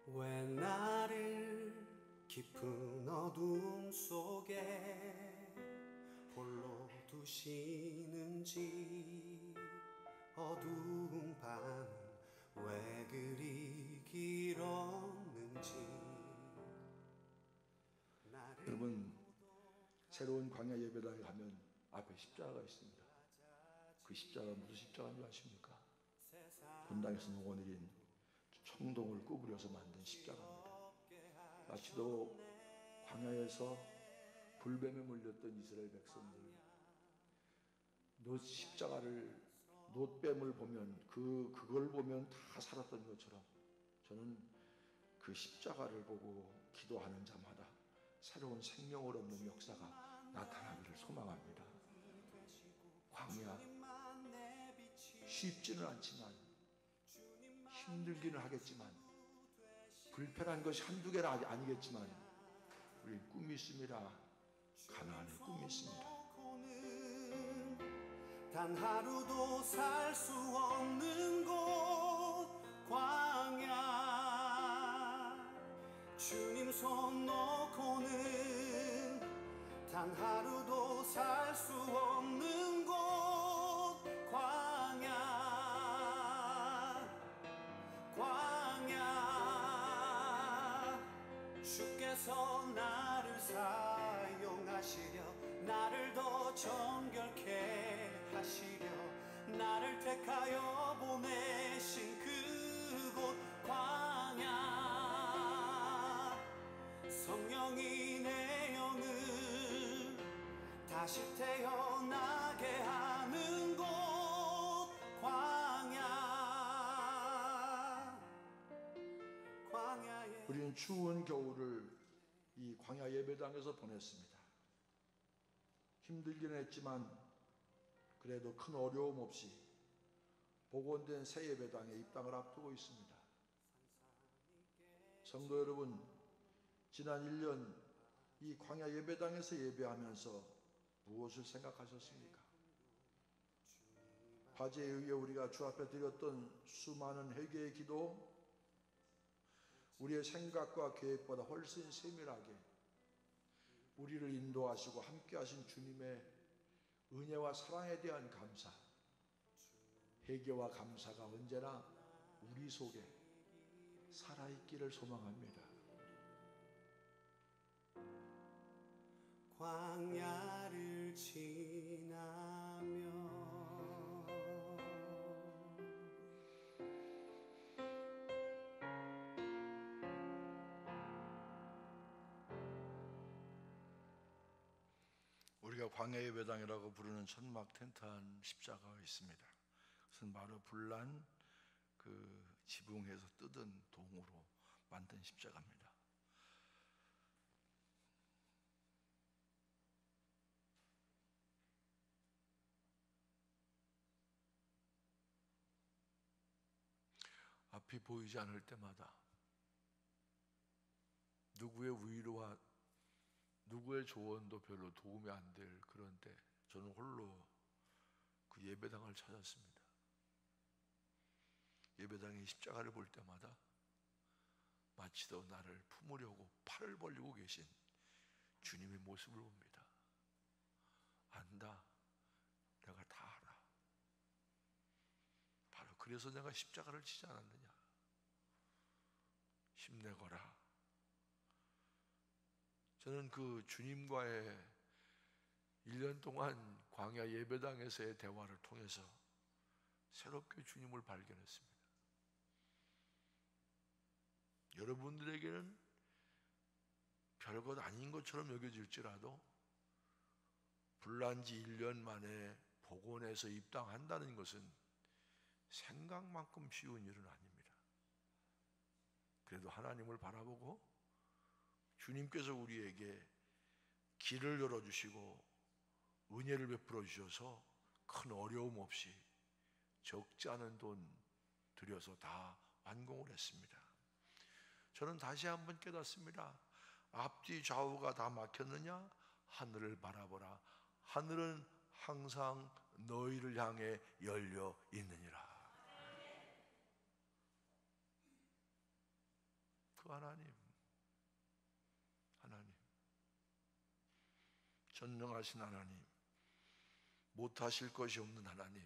왜 나를 깊은 어둠 속에 홀로 두시는지, 어두운 밤은 왜 그리 길었는지. 여러분, 새로운 광야 예배당에 가면 앞에 십자가가 있습니다. 그 십자가 무슨 십자가인 줄 아십니까? 본당에서 녹아내린 청동을 구부려서 만든 십자가입니다. 마치도 광야에서 불뱀에 물렸던 이스라엘 백성들, 노뱀을 보면 그걸 보면 다 살았던 것처럼 저는 그 십자가를 보고 기도하는 자마다 새로운 생명을 얻는 역사가 나타나기를 소망합니다. 광야 쉽지는 않지만 힘들기는 하겠지만 불편한 것이 한두 개는 아니겠지만 우리 꿈이 있습니다. 가나안의 꿈이 있습니다. 단 하루도 살 수 없는 곳 광야, 주님 손 놓고는 단 하루도 살 수 없는 곳 광야, 광야. 주께서 나를 사용하시려, 나를 더 정결케 하시려, 나를 택하여 보내신 그곳 광야. 성령이 내 영을 다시 태어나게 하는 곳 광야, 광야에. 우리는 추운 겨울을 이 광야 예배당에서 보냈습니다. 힘들긴 했지만 그래도 큰 어려움 없이 복원된 새 예배당에 입당을 앞두고 있습니다. 성도 여러분, 지난 1년 이 광야 예배당에서 예배하면서 무엇을 생각하셨습니까? 화제에 의해 우리가 주 앞에 드렸던 수많은 회개의 기도, 우리의 생각과 계획보다 훨씬 세밀하게 우리를 인도하시고 함께하신 주님의 은혜와 사랑에 대한 감사, 회개와 감사가 언제나 우리 속에 살아있기를 소망합니다. 광야를 지나며 우리가 광야 예배당이라고 부르는 천막 텐트한 십자가가 있습니다. 그것은 바로 불난 그 지붕에서 뜯은 동으로 만든 십자가입니다. 앞이 보이지 않을 때마다 누구의 위로와 누구의 조언도 별로 도움이 안 될 그런 때 저는 홀로 그 예배당을 찾았습니다. 예배당에 십자가를 볼 때마다 마치도 나를 품으려고 팔을 벌리고 계신 주님의 모습을 봅니다. 안다, 내가 다 알아. 바로 그래서 내가 십자가를 지지 않았느냐. 힘내거라. 저는 그 주님과의 1년 동안 광야 예배당에서의 대화를 통해서 새롭게 주님을 발견했습니다. 여러분들에게는 별것 아닌 것처럼 여겨질지라도 불난지 1년 만에 복원해서 입당한다는 것은 생각만큼 쉬운 일은 아닙니다. 그래도 하나님을 바라보고 주님께서 우리에게 길을 열어주시고 은혜를 베풀어 주셔서 큰 어려움 없이 적지 않은 돈 들여서 다 완공을 했습니다. 저는 다시 한번 깨닫습니다. 앞뒤 좌우가 다 막혔느냐? 하늘을 바라보라. 하늘은 항상 너희를 향해 열려 있느니라. 그 하나님, 전능하신 하나님, 못하실 것이 없는 하나님,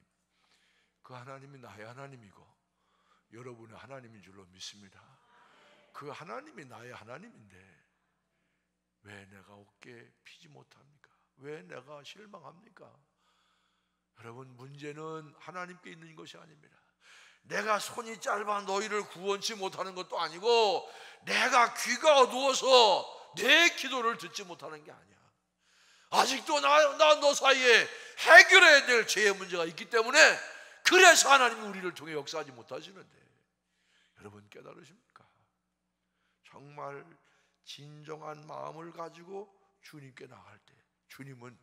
그 하나님이 나의 하나님이고 여러분의 하나님인 줄로 믿습니다. 그 하나님이 나의 하나님인데 왜 내가 어깨에 피지 못합니까? 왜 내가 실망합니까? 여러분, 문제는 하나님께 있는 것이 아닙니다. 내가 손이 짧아 너희를 구원치 못하는 것도 아니고 내가 귀가 어두워서 내 기도를 듣지 못하는 게 아니야. 아직도 나 너 사이에 해결해야 될 죄의 문제가 있기 때문에 그래서 하나님이 우리를 통해 역사하지 못하시는데, 여러분 깨달으십니까? 정말 진정한 마음을 가지고 주님께 나갈 때 주님은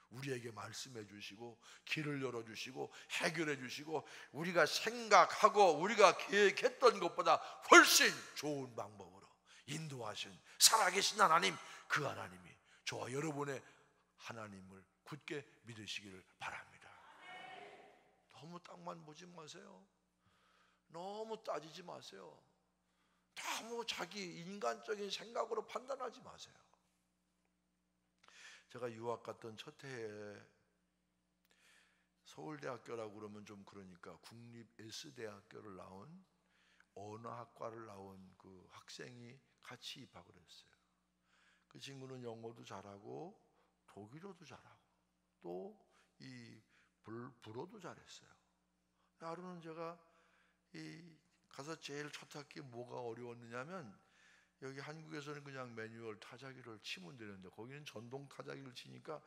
우리에게 말씀해 주시고 길을 열어주시고 해결해 주시고 우리가 생각하고 우리가 계획했던 것보다 훨씬 좋은 방법으로 인도하신 살아계신 하나님, 그 하나님이 저와 여러분의 하나님을 굳게 믿으시기를 바랍니다. 너무 땅만 보지 마세요. 너무 따지지 마세요. 너무 자기 인간적인 생각으로 판단하지 마세요. 제가 유학 갔던 첫 해에 서울대학교라고 그러면 좀 그러니까 국립 S대학교를 나온 언어학과를 나온 그 학생이 같이 입학을 했어요. 그 친구는 영어도 잘하고 독일어도 잘하고 또 이 불어도 잘했어요. 하루는 제가 가서 제일 첫 학기 뭐가 어려웠느냐면, 여기 한국에서는 그냥 매뉴얼 타자기를 치면 되는데 거기는 전동 타자기를 치니까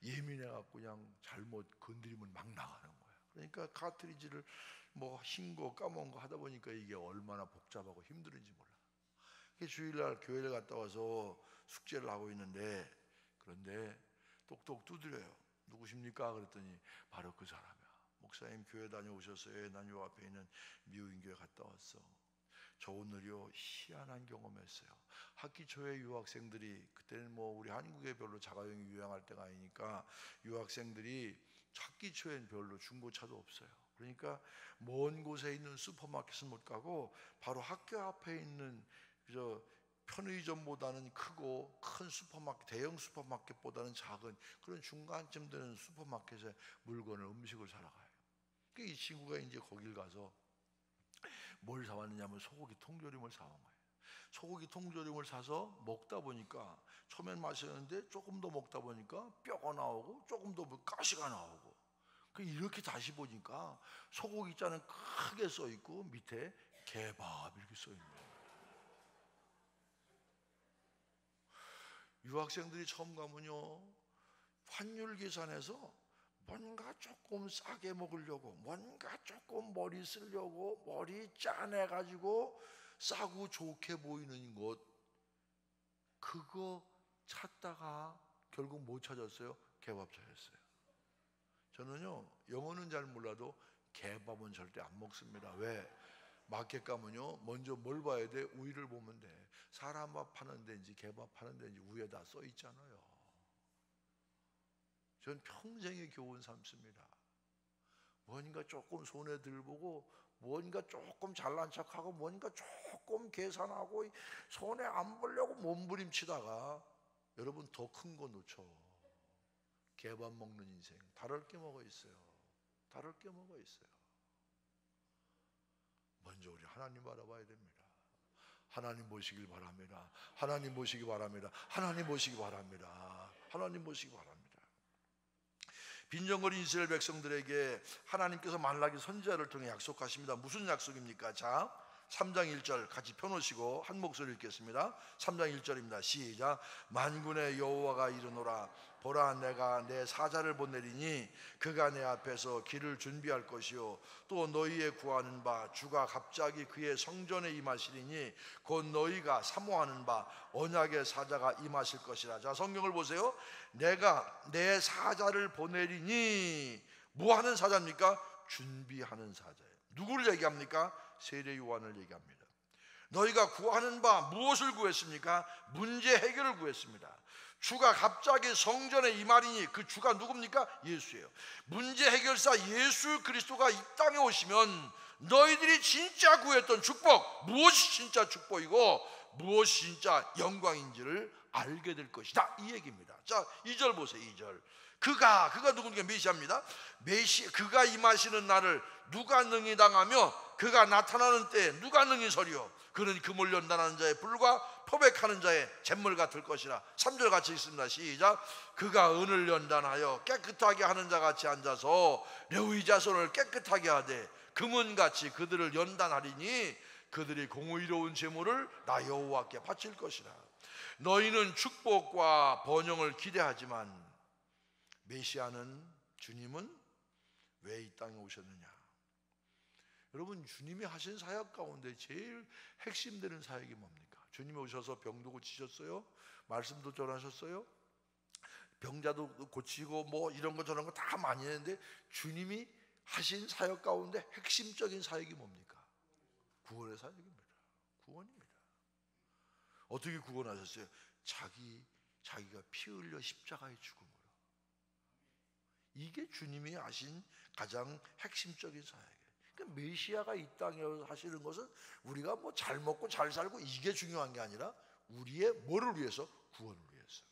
예민해갖고 그냥 잘못 건드리면 막 나가는 거예요. 그러니까 카트리지를 뭐 흰 거 까만 거 하다 보니까 이게 얼마나 복잡하고 힘들은지 몰라. 주일날 교회를 갔다 와서 숙제를 하고 있는데, 그런데 똑똑 두드려요. 누구십니까? 그랬더니 바로 그 사람이야. 목사님 교회 다녀오셨어요? 난 요 앞에 있는 미국인교회 갔다 왔어. 저 오늘요 희한한 경험했어요. 학기 초에 유학생들이, 그때는 뭐 우리 한국에 별로 자가용이 유행할 때가 아니니까 유학생들이 학기 초엔 별로 중고차도 없어요. 그러니까 먼 곳에 있는 슈퍼마켓은 못 가고 바로 학교 앞에 있는 편의점보다는 크고 큰 슈퍼마켓, 대형 슈퍼마켓보다는 작은 그런 중간쯤 되는 슈퍼마켓에 물건을, 음식을 사러 가요. 이 친구가 이제 거길 가서 뭘 사왔느냐면 소고기 통조림을 사온 거예요. 소고기 통조림을 사서 먹다 보니까 처음엔 맛있었는데 조금 더 먹다 보니까 뼈가 나오고 조금 더 가시가 나오고, 이렇게 다시 보니까 소고기 자는 크게 써 있고 밑에 개밥 이렇게 써 있는 거예요. 유학생들이 처음 가면요 환율 계산해서 뭔가 조금 싸게 먹으려고, 뭔가 조금 머리 쓰려고 머리 짜내가지고 싸고 좋게 보이는 것, 그거 찾다가 결국 못 찾았어요. 개밥차였어요. 저는요 영어는 잘 몰라도 개밥은 절대 안 먹습니다. 왜? 마켓 가면요, 먼저 뭘 봐야 돼? 우위를 보면 돼. 사람밥 파는 데인지 개밥 파는 데인지 위에 다 써 있잖아요. 전 평생의 교훈 삼습니다. 뭔가 조금 손에 들보고, 뭔가 조금 잘난 척하고, 뭔가 조금 계산하고, 손에 안 보려고 몸부림치다가 여러분 더 큰 거 놓쳐. 개밥 먹는 인생. 다를 게 뭐가 있어요? 다를 게 뭐가 있어요? 먼저 우리 하나님 바라봐야 됩니다. 하나님 보시길 바랍니다. 하나님 보시기 바랍니다. 하나님 보시기 바랍니다. 하나님 보시기 바랍니다. 빈정거린 이스라엘 백성들에게 하나님께서 말라기 선지자를 통해 약속하십니다. 무슨 약속입니까? 자, 3장 1절 같이 펴놓으시고 한 목소리 읽겠습니다. 3장 1절입니다. 시작. 만군의 여호와가 이르노라. 보라, 내가 내 사자를 보내리니 그가 내 앞에서 길을 준비할 것이요 또 너희의 구하는 바 주가 갑자기 그의 성전에 임하시리니 곧 너희가 사모하는 바 언약의 사자가 임하실 것이라. 자, 성경을 보세요. 내가 내 사자를 보내리니 뭐 하는 사자입니까? 준비하는 사자예요. 누구를 얘기합니까? 세례 요한을 얘기합니다. 너희가 구하는 바 무엇을 구했습니까? 문제 해결을 구했습니다. 주가 갑자기 성전에 임하리니 그 주가 누굽니까? 예수예요. 문제 해결사 예수 그리스도가 이 땅에 오시면 너희들이 진짜 구했던 축복, 무엇이 진짜 축복이고 무엇이 진짜 영광인지를 알게 될 것이다, 이 얘기입니다. 자, 2절 보세요. 2절. 그가 누구니까? 메시아입니다. 그가 임하시는 날을 누가 능히 당하며 그가 나타나는 때에 누가 능히 서리요? 그는 금을 연단하는 자의 불과 포백하는 자의 잿물 같을 것이라. 3절 같이 읽습니다. 시작. 그가 은을 연단하여 깨끗하게 하는 자 같이 앉아서 레위 자손을 깨끗하게 하되 금은같이 그들을 연단하리니 그들이 공의로운 제물을 나 여호와께 바칠 것이라. 너희는 축복과 번영을 기대하지만 메시아는, 주님은 왜 이 땅에 오셨느냐? 여러분, 주님이 하신 사역 가운데 제일 핵심되는 사역이 뭡니까? 주님이 오셔서 병도 고치셨어요? 말씀도 전하셨어요? 병자도 고치고 뭐 이런 거 저런 거 다 많이 했는데 주님이 하신 사역 가운데 핵심적인 사역이 뭡니까? 구원의 사역입니다. 구원입니다. 어떻게 구원하셨어요? 자기가 피 흘려 십자가에 죽음으로. 이게 주님이 하신 가장 핵심적인 사역이에요. 그러니까 메시아가 이 땅에 하시는 것은 우리가 뭐 잘 먹고 잘 살고 이게 중요한 게 아니라 우리의 뭐를 위해서? 구원을 위해서.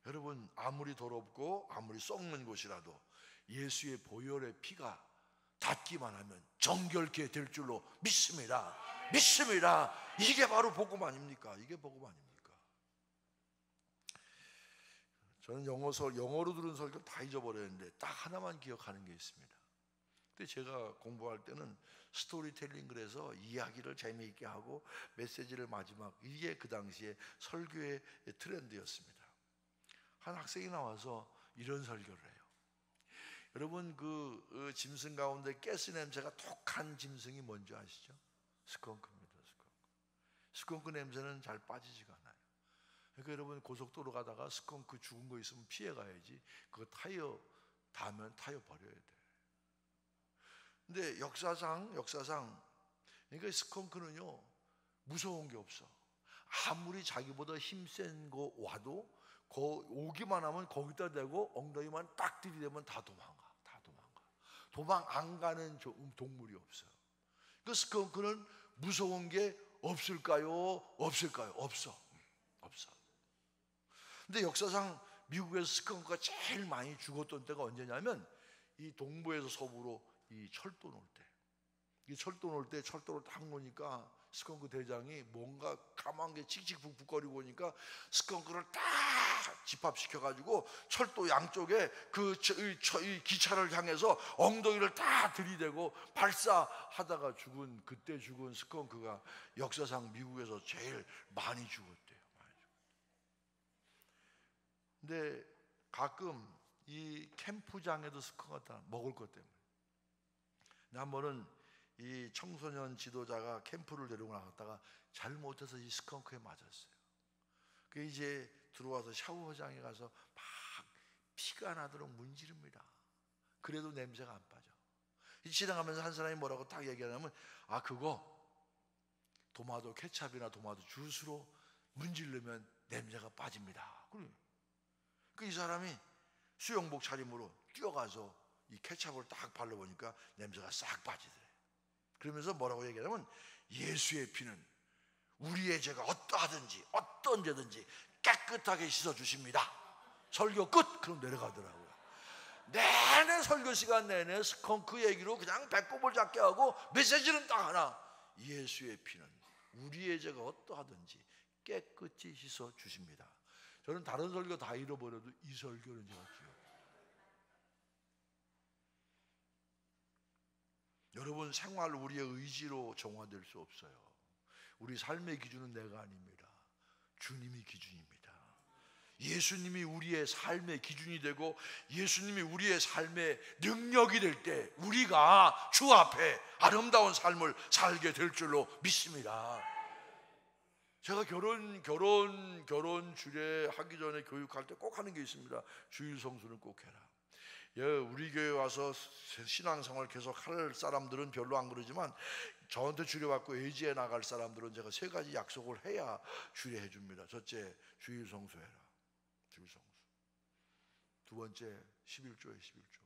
여러분, 아무리 더럽고 아무리 썩는 곳이라도 예수의 보혈의 피가 닿기만 하면 정결케 될 줄로 믿습니다. 믿습니다. 이게 바로 복음 아닙니까? 이게 복음 아닙니까? 저는 영어로 들은 설교 다 잊어버렸는데 딱 하나만 기억하는 게 있습니다. 근데 제가 공부할 때는 스토리텔링, 그래서 이야기를 재미있게 하고 메시지를 마지막, 이게 그 당시에 설교의 트렌드였습니다. 한 학생이 나와서 이런 설교를 해요. 여러분, 그 짐승 가운데 가스 냄새가 독한 짐승이 뭔지 아시죠? 스컹크입니다. 스컹크 냄새는 잘 빠지지가 않아요. 그러니까 여러분, 고속도로 가다가 스컹크 죽은 거 있으면 피해 가야지. 그거 타이어 닿으면 타이어 버려야 돼. 근데 역사상 그러니까 스컹크는요 무서운 게 없어. 아무리 자기보다 힘센 거 와도 오기만 하면 거기다 대고 엉덩이만 딱 들이대면 다 도망가. 도망 안 가는 동물이 없어요. 그 스컹크는 무서운 게 없을까요? 없어. 근데 역사상 미국에서 스컹크가 제일 많이 죽었던 때가 언제냐면 이 동부에서 서부로 이 철도 놓을 때. 이 철도 놓을 때 철도를 딱 놓으니까 스컹크 대장이 뭔가 까만 게 칙칙북북거리고 오니까 스컹크를 딱 집합시켜가지고 철도 양쪽에 이 기차를 향해서 엉덩이를 딱 들이대고 발사하다가 그때 죽은 스컹크가 역사상 미국에서 제일 많이 죽었대요. 근데 가끔 이 캠프장에도 스컹크가 먹을 것 때문에. 한 번은 이 청소년 지도자가 캠프를 데리고 나갔다가 잘못해서 이 스컹크에 맞았어요. 그 이제 들어와서 샤워장에 가서 막 피가 나도록 문지릅니다. 그래도 냄새가 안 빠져. 지나가면서 한 사람이 뭐라고 딱 얘기하냐면, 아, 그거 도마도 케찹이나 도마도 주스로 문지르면 냄새가 빠집니다. 그래. 이 사람이 수영복 차림으로 뛰어가서 이 케찹을 딱 발라보니까 냄새가 싹 빠지더래. 그러면서 뭐라고 얘기하냐면, 예수의 피는 우리의 죄가 어떠하든지 어떤 죄든지 깨끗하게 씻어주십니다. 설교 끝! 그럼 내려가더라고요. 내내 설교 시간 내내 스컹크 얘기로 그냥 배꼽을 잡게 하고, 메시지는 딱 하나: 예수의 피는 우리의 죄가 어떠하든지 깨끗이 씻어주십니다. 저는 다른 설교 다 잃어버려도 이 설교는 제가 기억해요. 여러분, 생활 우리의 의지로 정화될 수 없어요. 우리 삶의 기준은 내가 아닙니다. 주님이 기준입니다. 예수님이 우리의 삶의 기준이 되고 예수님이 우리의 삶의 능력이 될 때 우리가 주 앞에 아름다운 삶을 살게 될 줄로 믿습니다. 제가 결혼 주례하기 전에 교육할 때 꼭 하는 게 있습니다. 주일 성수는 꼭 해라. 예, 우리 교회 와서 신앙생활 계속 할 사람들은 별로 안 그러지만 저한테 주례받고 의지해 나갈 사람들은 제가 세 가지 약속을 해야 주례해 줍니다. 첫째, 주일 성수해라. 주일 성수. 두 번째, 11조에 11조.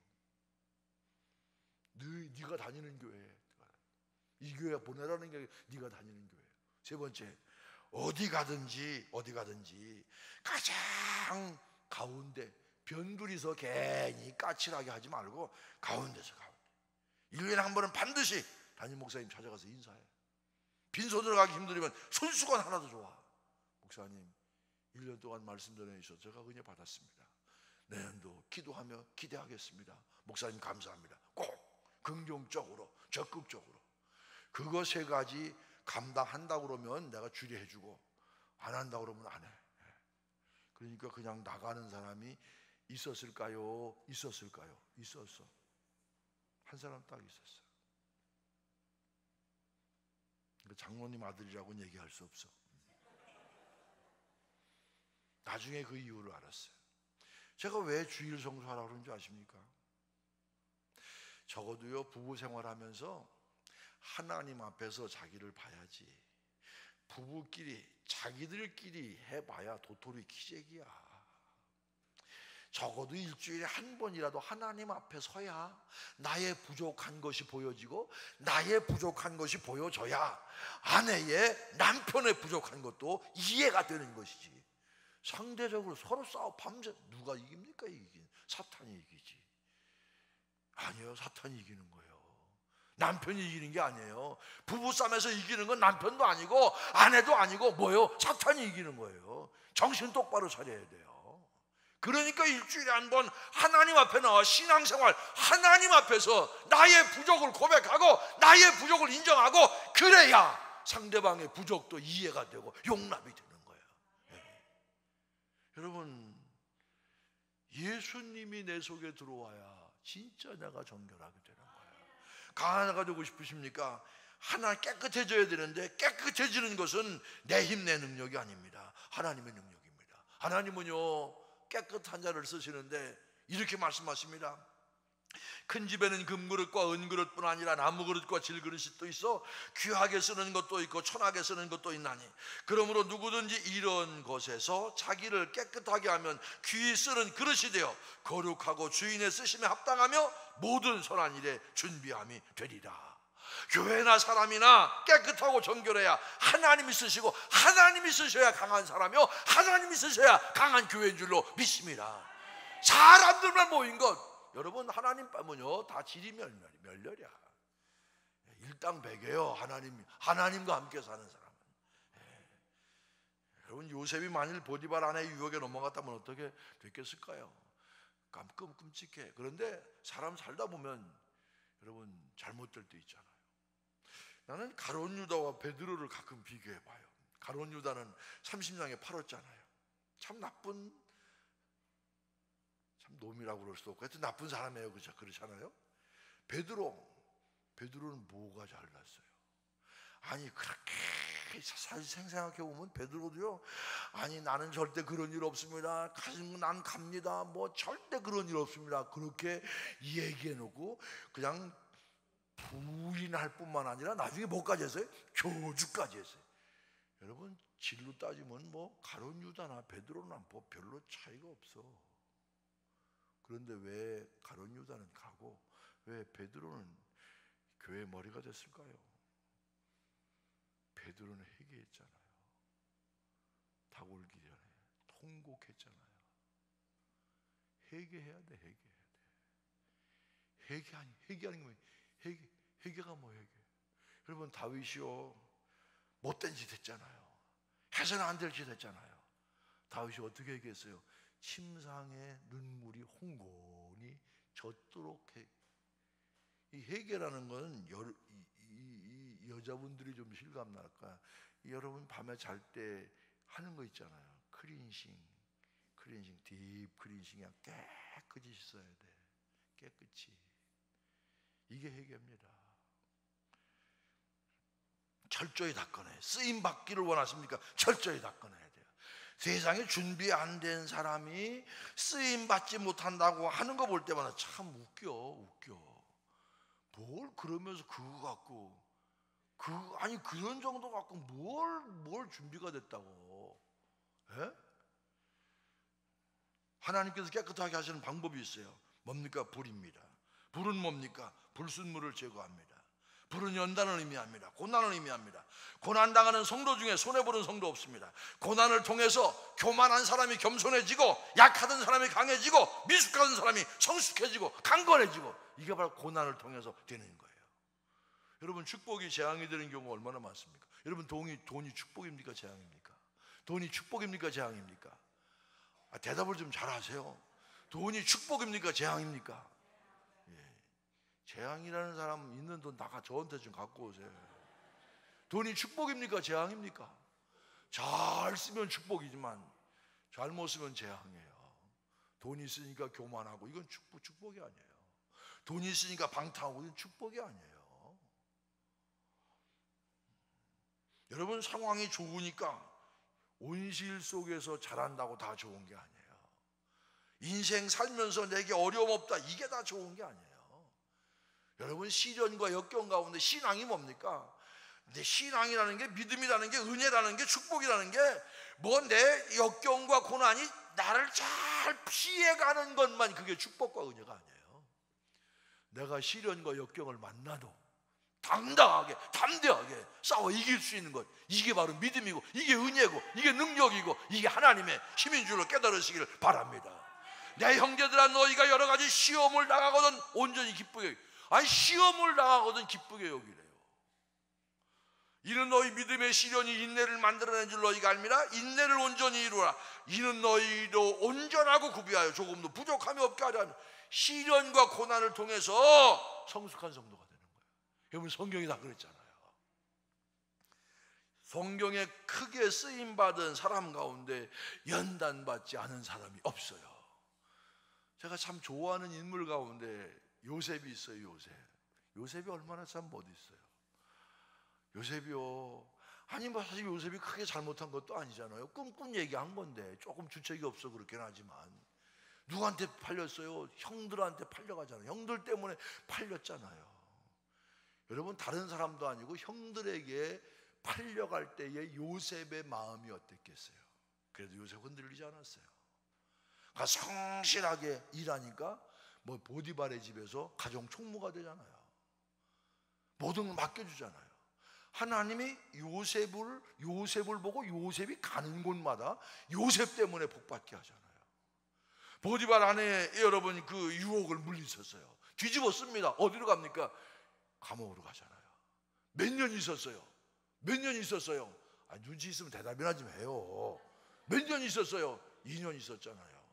네가 다니는 교회, 이 교회 보내라는 게 네가 다니는 교회. 세 번째, 어디 가든지 가장 가운데, 변두리서 괜히 까칠하게 하지 말고 가운데서. 1년에 한 번은 반드시 담임 목사님 찾아가서 인사해. 빈손으로 가기 힘들면 손수건 하나도 좋아. 목사님, 1년 동안 말씀 전해주셔서 제가 은혜 받았습니다. 내년도 기도하며 기대하겠습니다. 목사님 감사합니다. 꼭 긍정적으로, 적극적으로. 그거 세 가지 감당한다고 그러면 내가 주례해주고, 안 한다고 그러면 안 해. 그러니까 그냥 나가는 사람이 있었을까요? 있었을까요? 있었어. 한 사람 딱 있었어. 장로님 아들이라고는 얘기할 수 없어. 나중에 그 이유를 알았어요. 제가 왜 주일 성수하라고 그러는지 아십니까? 적어도요, 부부 생활하면서 하나님 앞에서 자기를 봐야지. 부부끼리 자기들끼리 해봐야 도토리 기적이야. 적어도 일주일에 한 번이라도 하나님 앞에 서야 나의 부족한 것이 보여지고 나의 부족한 것이 보여져야 아내의, 남편의 부족한 것도 이해가 되는 것이지. 상대적으로 서로 싸워 밤새 누가 이깁니까? 이긴 사탄이 이기지. 아니요, 사탄이 이기는 거예요. 남편이 이기는 게 아니에요. 부부싸움에서 이기는 건 남편도 아니고 아내도 아니고 뭐예요? 사탄이 이기는 거예요. 정신 똑바로 차려야 돼요. 그러니까 일주일에 한 번 하나님 앞에 나와 신앙생활, 하나님 앞에서 나의 부족을 고백하고 나의 부족을 인정하고, 그래야 상대방의 부족도 이해가 되고 용납이 되는 거예요. 네. 여러분, 예수님이 내 속에 들어와야 진짜 내가 정결하게 되는 거예요. 강한 자가 되고 싶으십니까? 하나 깨끗해져야 되는데, 깨끗해지는 것은 내 힘, 내 능력이 아닙니다. 하나님의 능력입니다. 하나님은요, 깨끗한 자를 쓰시는데 이렇게 말씀하십니다. 큰 집에는 금그릇과 은그릇뿐 아니라 나무그릇과 질그릇이 또 있어 귀하게 쓰는 것도 있고 천하게 쓰는 것도 있나니, 그러므로 누구든지 이런 것에서 자기를 깨끗하게 하면 귀히 쓰는 그릇이 되어 거룩하고 주인의 쓰심에 합당하며 모든 선한 일에 준비함이 되리라. 교회나 사람이나 깨끗하고 정결해야 하나님이 쓰시고, 하나님이 쓰셔야 강한 사람이요, 하나님이 쓰셔야 강한 교회인 줄로 믿습니다. 사람들만 모인 것, 여러분, 하나님 빼면요 다 질이 멸렬이야. 일당백이에요. 하나님과 함께 사는 사람은. 여러분, 요셉이 만일 보디발 아내의 유혹에 넘어갔다면 어떻게 됐겠을까요? 끔찍해. 그런데 사람 살다 보면 여러분 잘못될 때 있잖아요. 나는 가룟 유다와 베드로를 가끔 비교해 봐요. 가룟 유다는 30냥에 팔았잖아요. 참 나쁜, 참 놈이라고 그럴 수도 없고 하여튼 나쁜 사람이에요. 그렇잖아요. 베드로는 뭐가 잘났어요? 아니, 그렇게 생생하게 보면 베드로도요, 아니 나는 절대 그런 일 없습니다. 난 갑니다. 뭐 절대 그런 일 없습니다. 그렇게 얘기해 놓고 그냥 부인할 뿐만 아니라 나중에 뭐까지 했어요? 교주까지 했어요. 여러분 진로 따지면 뭐 가룟 유다나 베드로나 뭐 별로 차이가 없어. 그런데 왜 가룟 유다는 가고 왜 베드로는 교회 머리가 됐을까요? 베드로는 회개했잖아요. 닭 울기 전에 통곡했잖아요. 회개해야 돼, 회개해야 돼. 회개하는 게 뭐예요? 회개가 뭐예요? 여러분 다윗이요 못된 짓 했잖아요. 해서는 안 될 짓 했잖아요. 다윗이 어떻게 얘기했어요? 침상에 눈물이 홍곤히 젖도록 이 회개라는 건 이 여자분들이 좀 실감날까? 여러분 밤에 잘 때 하는 거 있잖아요. 클린싱, 딥 클린싱이야. 깨끗이 씻어야 돼. 깨끗이. 이게 회개입니다. 철저히 닦아내요. 쓰임 받기를 원하십니까? 철저히 닦아내야 돼요. 세상에 준비 안 된 사람이 쓰임 받지 못한다고 하는 거 볼 때마다 참 웃겨. 뭘 그러면서 그거 갖고 아니 그런 정도 갖고 뭘 준비가 됐다고? 에? 하나님께서 깨끗하게 하시는 방법이 있어요. 뭡니까? 불입니다. 불은 뭡니까? 불순물을 제거합니다. 불은 연단을 의미합니다. 고난을 의미합니다. 고난당하는 성도 중에 손해보는 성도 없습니다. 고난을 통해서 교만한 사람이 겸손해지고 약하던 사람이 강해지고 미숙한 사람이 성숙해지고 강건해지고 이게 바로 고난을 통해서 되는 거예요. 여러분 축복이 재앙이 되는 경우가 얼마나 많습니까? 여러분 돈이 축복입니까? 재앙입니까? 돈이 축복입니까? 재앙입니까? 대답을 좀 잘하세요. 돈이 축복입니까? 재앙입니까? 재앙이라는 사람 있는 돈 다 저한테 좀 갖고 오세요. 돈이 축복입니까? 재앙입니까? 잘 쓰면 축복이지만 잘못 쓰면 재앙이에요. 돈이 있으니까 교만하고 이건 축복이 아니에요. 돈이 있으니까 방탕하고 이건 축복이 아니에요. 여러분 상황이 좋으니까 온실 속에서 자란다고 다 좋은 게 아니에요. 인생 살면서 내게 어려움 없다 이게 다 좋은 게 아니에요. 여러분 시련과 역경 가운데 신앙이 뭡니까? 근데 신앙이라는 게 믿음이라는 게 은혜라는 게 축복이라는 게 뭐 내 역경과 고난이 나를 잘 피해가는 것만 그게 축복과 은혜가 아니에요. 내가 시련과 역경을 만나도 당당하게 담대하게 싸워 이길 수 있는 것 이게 바로 믿음이고 이게 은혜고 이게 능력이고 이게 하나님의 힘인 줄로 깨달으시기를 바랍니다. 내 형제들아 너희가 여러 가지 시험을 당하거든 온전히 기쁘게 아니 시험을 당하거든 기쁘게 여기래요. 이는 너희 믿음의 시련이 인내를 만들어낸 줄 너희가 알미라. 인내를 온전히 이루라. 이는 너희도 온전하고 구비하여 조금도 부족함이 없게 하려 하는 시련과 고난을 통해서 성숙한 성도가 되는 거예요. 여러분 성경이 다 그랬잖아요. 성경에 크게 쓰임받은 사람 가운데 연단받지 않은 사람이 없어요. 제가 참 좋아하는 인물 가운데 요셉이 있어요. 요셉이 얼마나 참 멋있어요. 요셉이요 아니 뭐 사실 요셉이 크게 잘못한 것도 아니잖아요. 꿍꿍 얘기한 건데 조금 주책이 없어 그렇긴 하지만 누구한테 팔렸어요? 형들한테 팔려가잖아요. 형들 때문에 팔렸잖아요. 여러분 다른 사람도 아니고 형들에게 팔려갈 때의 요셉의 마음이 어땠겠어요? 그래도 요셉 흔들리지 않았어요. 그러니까 성실하게 일하니까 뭐 보디발의 집에서 가정 총무가 되잖아요. 모든 걸 맡겨주잖아요. 하나님이 요셉을 보고 요셉이 가는 곳마다 요셉 때문에 복받게 하잖아요. 보디발 안에 여러분 그 유혹을 물리쳤어요. 뒤집었습니다. 어디로 갑니까? 감옥으로 가잖아요. 몇 년 있었어요? 눈치 있으면 대답이나 좀 해요. 몇 년 있었어요? 2년 있었잖아요.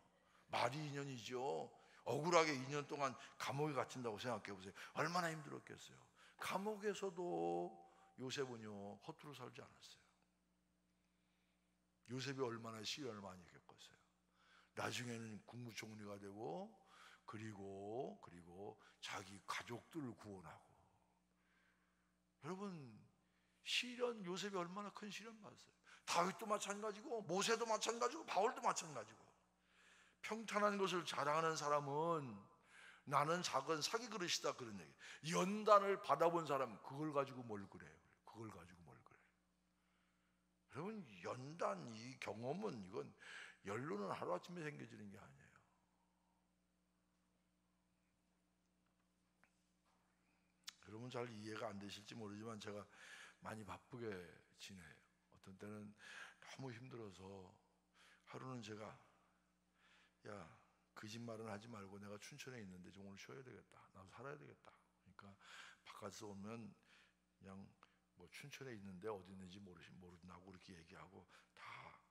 말이 2년이죠. 억울하게 2년 동안 감옥에 갇힌다고 생각해 보세요. 얼마나 힘들었겠어요. 감옥에서도 요셉은요 허투루 살지 않았어요. 요셉이 얼마나 시련을 많이 겪었어요. 나중에는 국무총리가 되고 그리고 자기 가족들을 구원하고. 여러분 시련 요셉이 얼마나 큰 시련 받았어요. 다윗도 마찬가지고 모세도 마찬가지고 바울도 마찬가지고. 평탄한 것을 자랑하는 사람은 나는 작은 사기 그릇이다, 그런 얘기. 연단을 받아본 사람, 그걸 가지고 뭘 그래요? 그걸 가지고 뭘 그래요? 여러분, 연단 이 경험은, 이건 연륜은 하루아침에 생겨지는 게 아니에요. 여러분 잘 이해가 안 되실지 모르지만 제가 많이 바쁘게 지내요. 어떤 때는 너무 힘들어서 하루는 제가, 야, 거짓말은 하지 말고 내가 춘천에 있는데 좀 오늘 쉬어야 되겠다. 나도 살아야 되겠다. 그러니까 바깥에서 오면 그냥 뭐 춘천에 있는데 어디 있는지 모른다고 그렇게 얘기하고 다.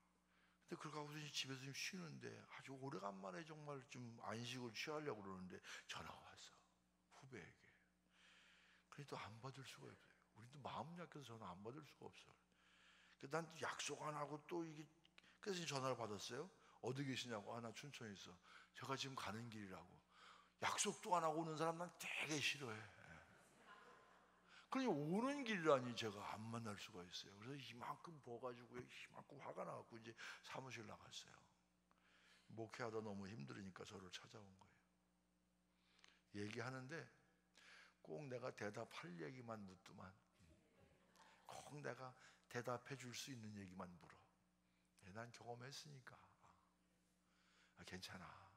근데 그렇게 하고서 집에서 좀 쉬는데 아주 오래간만에 정말 좀 안식을 취하려고 그러는데 전화가 왔어, 후배에게. 그래도 안 받을 수가 없어요. 우리도 마음 약해서 전화 안 받을 수가 없어요. 난 약속 안 하고 또 이게, 그래서 전화를 받았어요. 어디 계시냐고. 아, 나 춘천에 있어. 제가 지금 가는 길이라고. 약속도 안 하고 오는 사람 난 되게 싫어해. 그러니 오는 길이라니 제가 안 만날 수가 있어요. 그래서 이만큼 부어가지고 이만큼 화가 나갖고 이제 사무실 나갔어요. 목회하다 너무 힘들으니까 저를 찾아온 거예요. 얘기하는데 꼭 내가 대답할 얘기만 묻더만, 꼭 내가 대답해 줄 수 있는 얘기만 물어. 난 경험했으니까. 괜찮아.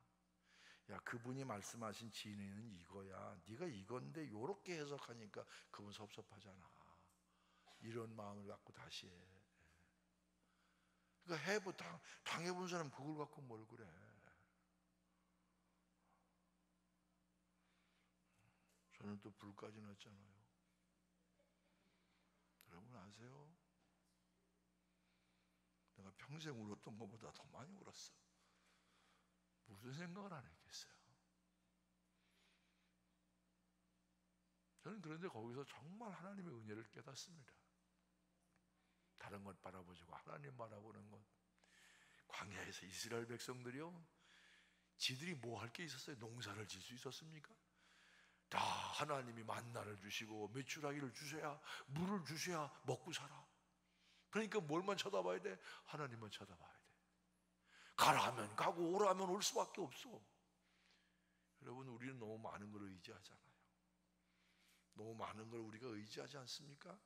야, 그분이 말씀하신 진리는 이거야. 네가 이건데 요렇게 해석하니까 그분 섭섭하잖아. 이런 마음을 갖고 다시 해. 그러니까 당해본 사람 그걸 갖고 뭘 그래. 저는 또 불까지 났잖아요. 여러분 아세요? 내가 평생 울었던 것보다 더 많이 울었어. 무슨 생각을 안 했겠어요? 저는 그런데 거기서 정말 하나님의 은혜를 깨닫습니다. 다른 것 바라보지고 하나님 바라보는 것. 광야에서 이스라엘 백성들이요, 지들이 뭐 할 게 있었어요? 농사를 질 수 있었습니까? 다 하나님이 만나를 주시고 메추라기를 주셔야, 물을 주셔야 먹고 살아. 그러니까 뭘만 쳐다봐야 돼? 하나님만 쳐다봐야 돼. 가라 하면 가고 오라 하면 올 수밖에 없어. 여러분, 우리는 너무 많은 걸 의지하잖아요. 너무 많은 걸 우리가 의지하지 않습니까?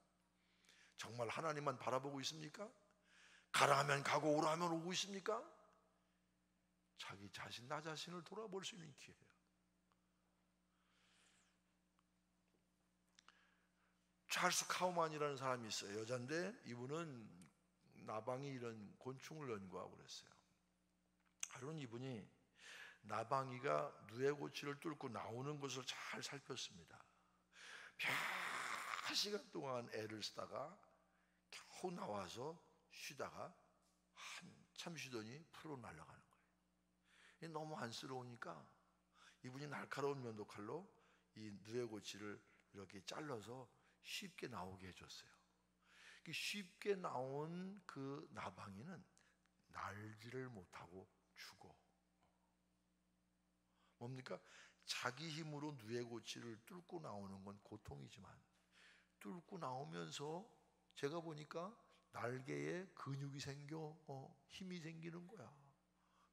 정말 하나님만 바라보고 있습니까? 가라 하면 가고 오라 하면 오고 있습니까? 자기 자신, 나 자신을 돌아볼 수 있는 기회예요. 찰스 카우만이라는 사람이 있어요. 여잔데 이분은 나방이 이런 곤충을 연구하고 그랬어요. 하루는 이분이 나방이가 누에고치를 뚫고 나오는 것을 잘 살폈습니다. 몇 시간 동안 애를 쓰다가 겨우 나와서 쉬다가 한참 쉬더니 풀로 날아가는 거예요. 너무 안쓰러우니까 이분이 날카로운 면도칼로 이 누에고치를 이렇게 잘라서 쉽게 나오게 해줬어요. 쉽게 나온 그 나방이는 날지를 못하고 죽어. 뭡니까? 자기 힘으로 누에고치를 뚫고 나오는 건 고통이지만 뚫고 나오면서 제가 보니까 날개에 근육이 생겨 힘이 생기는 거야.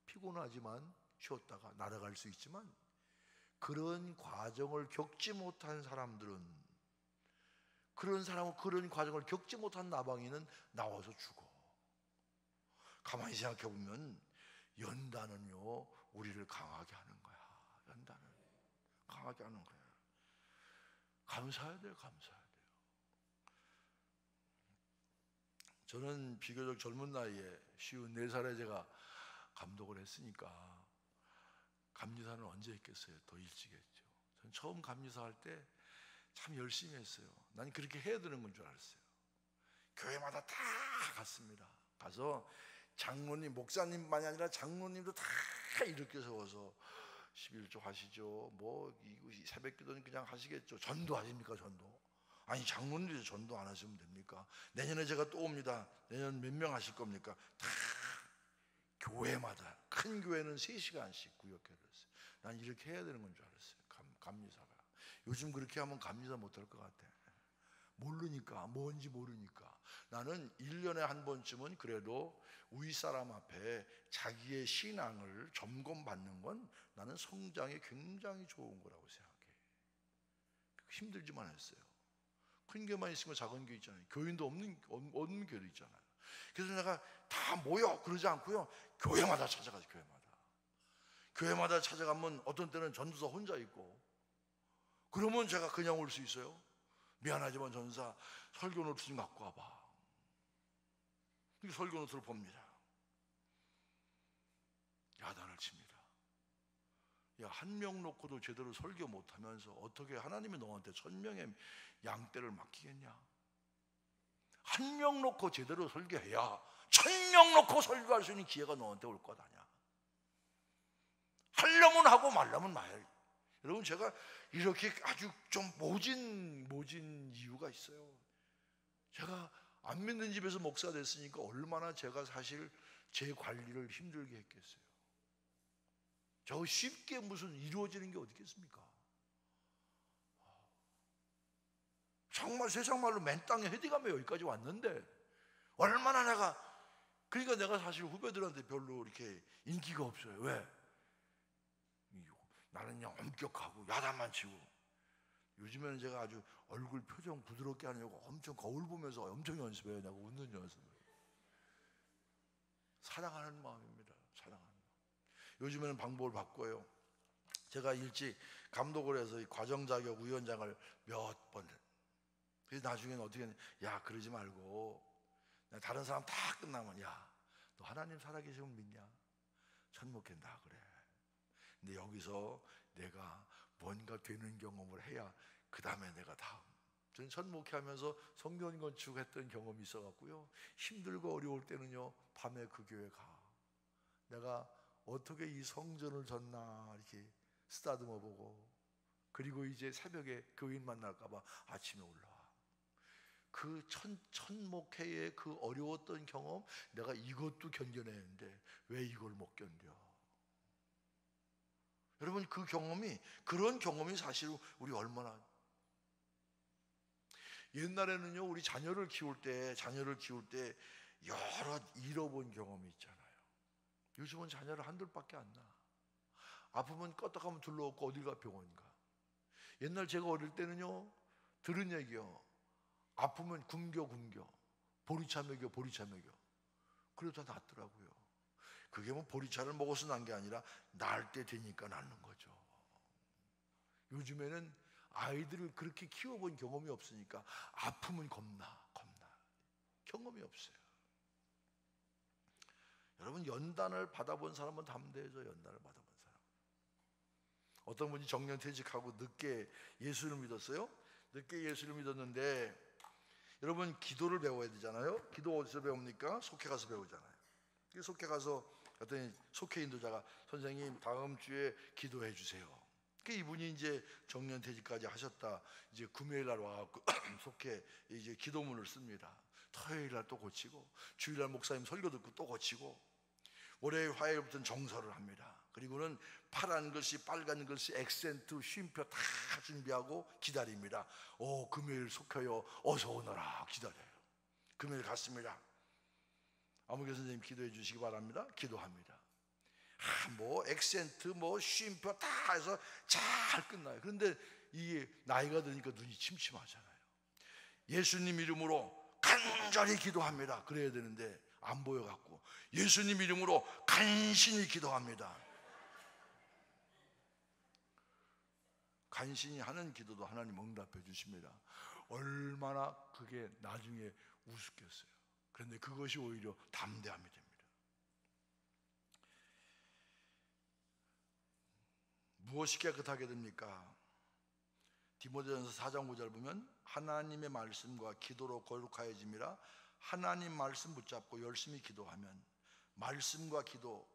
피곤하지만 쉬었다가 날아갈 수 있지만 그런 과정을 겪지 못한 사람들은, 그런 과정을 겪지 못한 나방이는 나와서 죽어. 가만히 생각해 보면 연단은요, 우리를 강하게 하는 거야. 연단은 강하게 하는 거야. 감사해야 돼요. 감사해야 돼요. 저는 비교적 젊은 나이에 54살에 제가 감독을 했으니까 감리사는 언제 했겠어요? 더 일찍 했죠. 저는 처음 감리사 할 때 참 열심히 했어요. 난 그렇게 해야 되는 건 줄 알았어요. 교회마다 다 갔습니다. 가서 장로님, 목사님만이 아니라 장로님도 다 이렇게 세워서 11조 하시죠. 뭐 새벽기도는 그냥 하시겠죠. 전도 하십니까? 전도. 아니, 장로님들이 전도 안 하시면 됩니까? 내년에 제가 또 옵니다. 내년 몇 명 하실 겁니까? 다 교회마다, 큰 교회는 3시간씩 구역회를 했어요. 난 이렇게 해야 되는 건 줄 알았어요. 감리사가. 요즘 그렇게 하면 감리사 못할 것 같아. 모르니까, 뭔지 모르니까. 나는 1년에 한 번쯤은 그래도 윗사람 앞에 자기의 신앙을 점검받는 건 나는 성장에 굉장히 좋은 거라고 생각해. 힘들지만 했어요. 큰 교회만 있으면 작은 교회 있잖아요. 교인도 없는 교회도 있잖아요. 그래서 내가 다 모여 그러지 않고요, 교회마다 찾아가서 교회마다 찾아가면 어떤 때는 전도사 혼자 있고, 그러면 제가 그냥 올 수 있어요? 미안하지만 전도사 설교 노트 좀 갖고 와봐. 설교 노트를 봅니다. 야단을 칩니다. 야, 한 명 놓고도 제대로 설교 못하면서 어떻게 하나님이 너한테 1000명의 양떼를 맡기겠냐? 한 명 놓고 제대로 설교해야 1000명 놓고 설교할 수 있는 기회가 너한테 올 것 아니야. 하려면 하고 말려면 말. 여러분, 제가 이렇게 아주 좀 모진 이유가 있어요. 제가 안 믿는 집에서 목사가 됐으니까 얼마나 제가 사실 제 관리를 힘들게 했겠어요. 저 쉽게 무슨 이루어지는 게 어디 있겠습니까? 정말 세상 말로 맨 땅에 헤딩하며 여기까지 왔는데 얼마나 그러니까 내가 사실 후배들한테 별로 이렇게 인기가 없어요. 왜? 나는 그냥 엄격하고 야단만 치고. 요즘에는 제가 아주 얼굴 표정 부드럽게 하려고 엄청 거울 보면서 엄청 연습해요. 내가 웃는 연습을. 사랑하는 마음입니다. 사랑하는 마음. 요즘에는 방법을 바꿔요. 제가 일찍 감독을 해서 이 과정자격 위원장을 몇 번. 그래서 나중에는 어떻게 했냐, 야, 그러지 말고 다른 사람 다 끝나면, 야, 너 하나님 살아계시면 믿냐? 천목한다 그래. 근데 여기서 내가 뭔가 되는 경험을 해야 그 다음에 내가 다음. 저는 천목회하면서 성전 건축했던 경험이 있어갖고요, 힘들고 어려울 때는요 밤에 그 교회 가. 내가 어떻게 이 성전을 졌나 이렇게 쓰다듬어 보고, 그리고 이제 새벽에 교인 만날까봐 아침에 올라와. 그 천목회의 그 어려웠던 경험, 내가 이것도 견뎌내는데 왜 이걸 못 견뎌? 여러분, 그런 경험이 사실 우리 얼마나. 옛날에는요, 우리 자녀를 키울 때 여러 잃어본 경험이 있잖아요. 요즘은 자녀를 한둘밖에 안 낳아. 아프면 껐다가면 둘러없고 어딜 가, 병원 가. 옛날 제가 어릴 때는요, 들은 얘기요, 아프면 굶겨 보리차 먹여 그래도 다 낫더라고요. 그게 뭐 보리차를 먹어서 난 게 아니라 낳을 때 되니까 낳는 거죠. 요즘에는 아이들을 그렇게 키워본 경험이 없으니까 아프면 겁나 경험이 없어요. 여러분, 연단을 받아본 사람은 담대해져. 연단을 받아본 사람. 어떤 분이 정년퇴직하고 늦게 예수를 믿었어요. 늦게 예수를 믿었는데, 여러분, 기도를 배워야 되잖아요. 기도 어디서 배웁니까? 속회 가서 배우잖아요. 속회 가서 어떤 속회 인도자가, 선생님 다음 주에 기도해 주세요. 이분이 이제 정년퇴직까지 하셨다. 이제 금요일 날 와갖고 속회 이제 기도문을 씁니다. 토요일 날 또 고치고, 주일날 목사님 설교 듣고 또 고치고, 월요일 화요일부터는 정서를 합니다. 그리고는 파란 글씨, 빨간 글씨, 액센트, 쉼표 다 준비하고 기다립니다. 금요일 속혀요. 어서 오너라. 기다려요. 금요일 갔습니다. 아무개 선생님 기도해 주시기 바랍니다. 기도합니다. 액센트, 쉼표 다 해서 잘 끝나요. 그런데 이게 나이가 드니까 눈이 침침하잖아요. 예수님 이름으로 간절히 기도합니다. 그래야 되는데 안 보여갖고 예수님 이름으로 간신히 기도합니다. 간신히 하는 기도도 하나님 응답해 주십니다. 얼마나 그게 나중에 우습겠어요. 그런데 그것이 오히려 담대함이 됩니다. 무엇이 깨끗하게 됩니까? 디모데전서 4장 9절 보면, 하나님의 말씀과 기도로 거룩하여짐이라. 하나님 말씀 붙잡고 열심히 기도하면 말씀과 기도,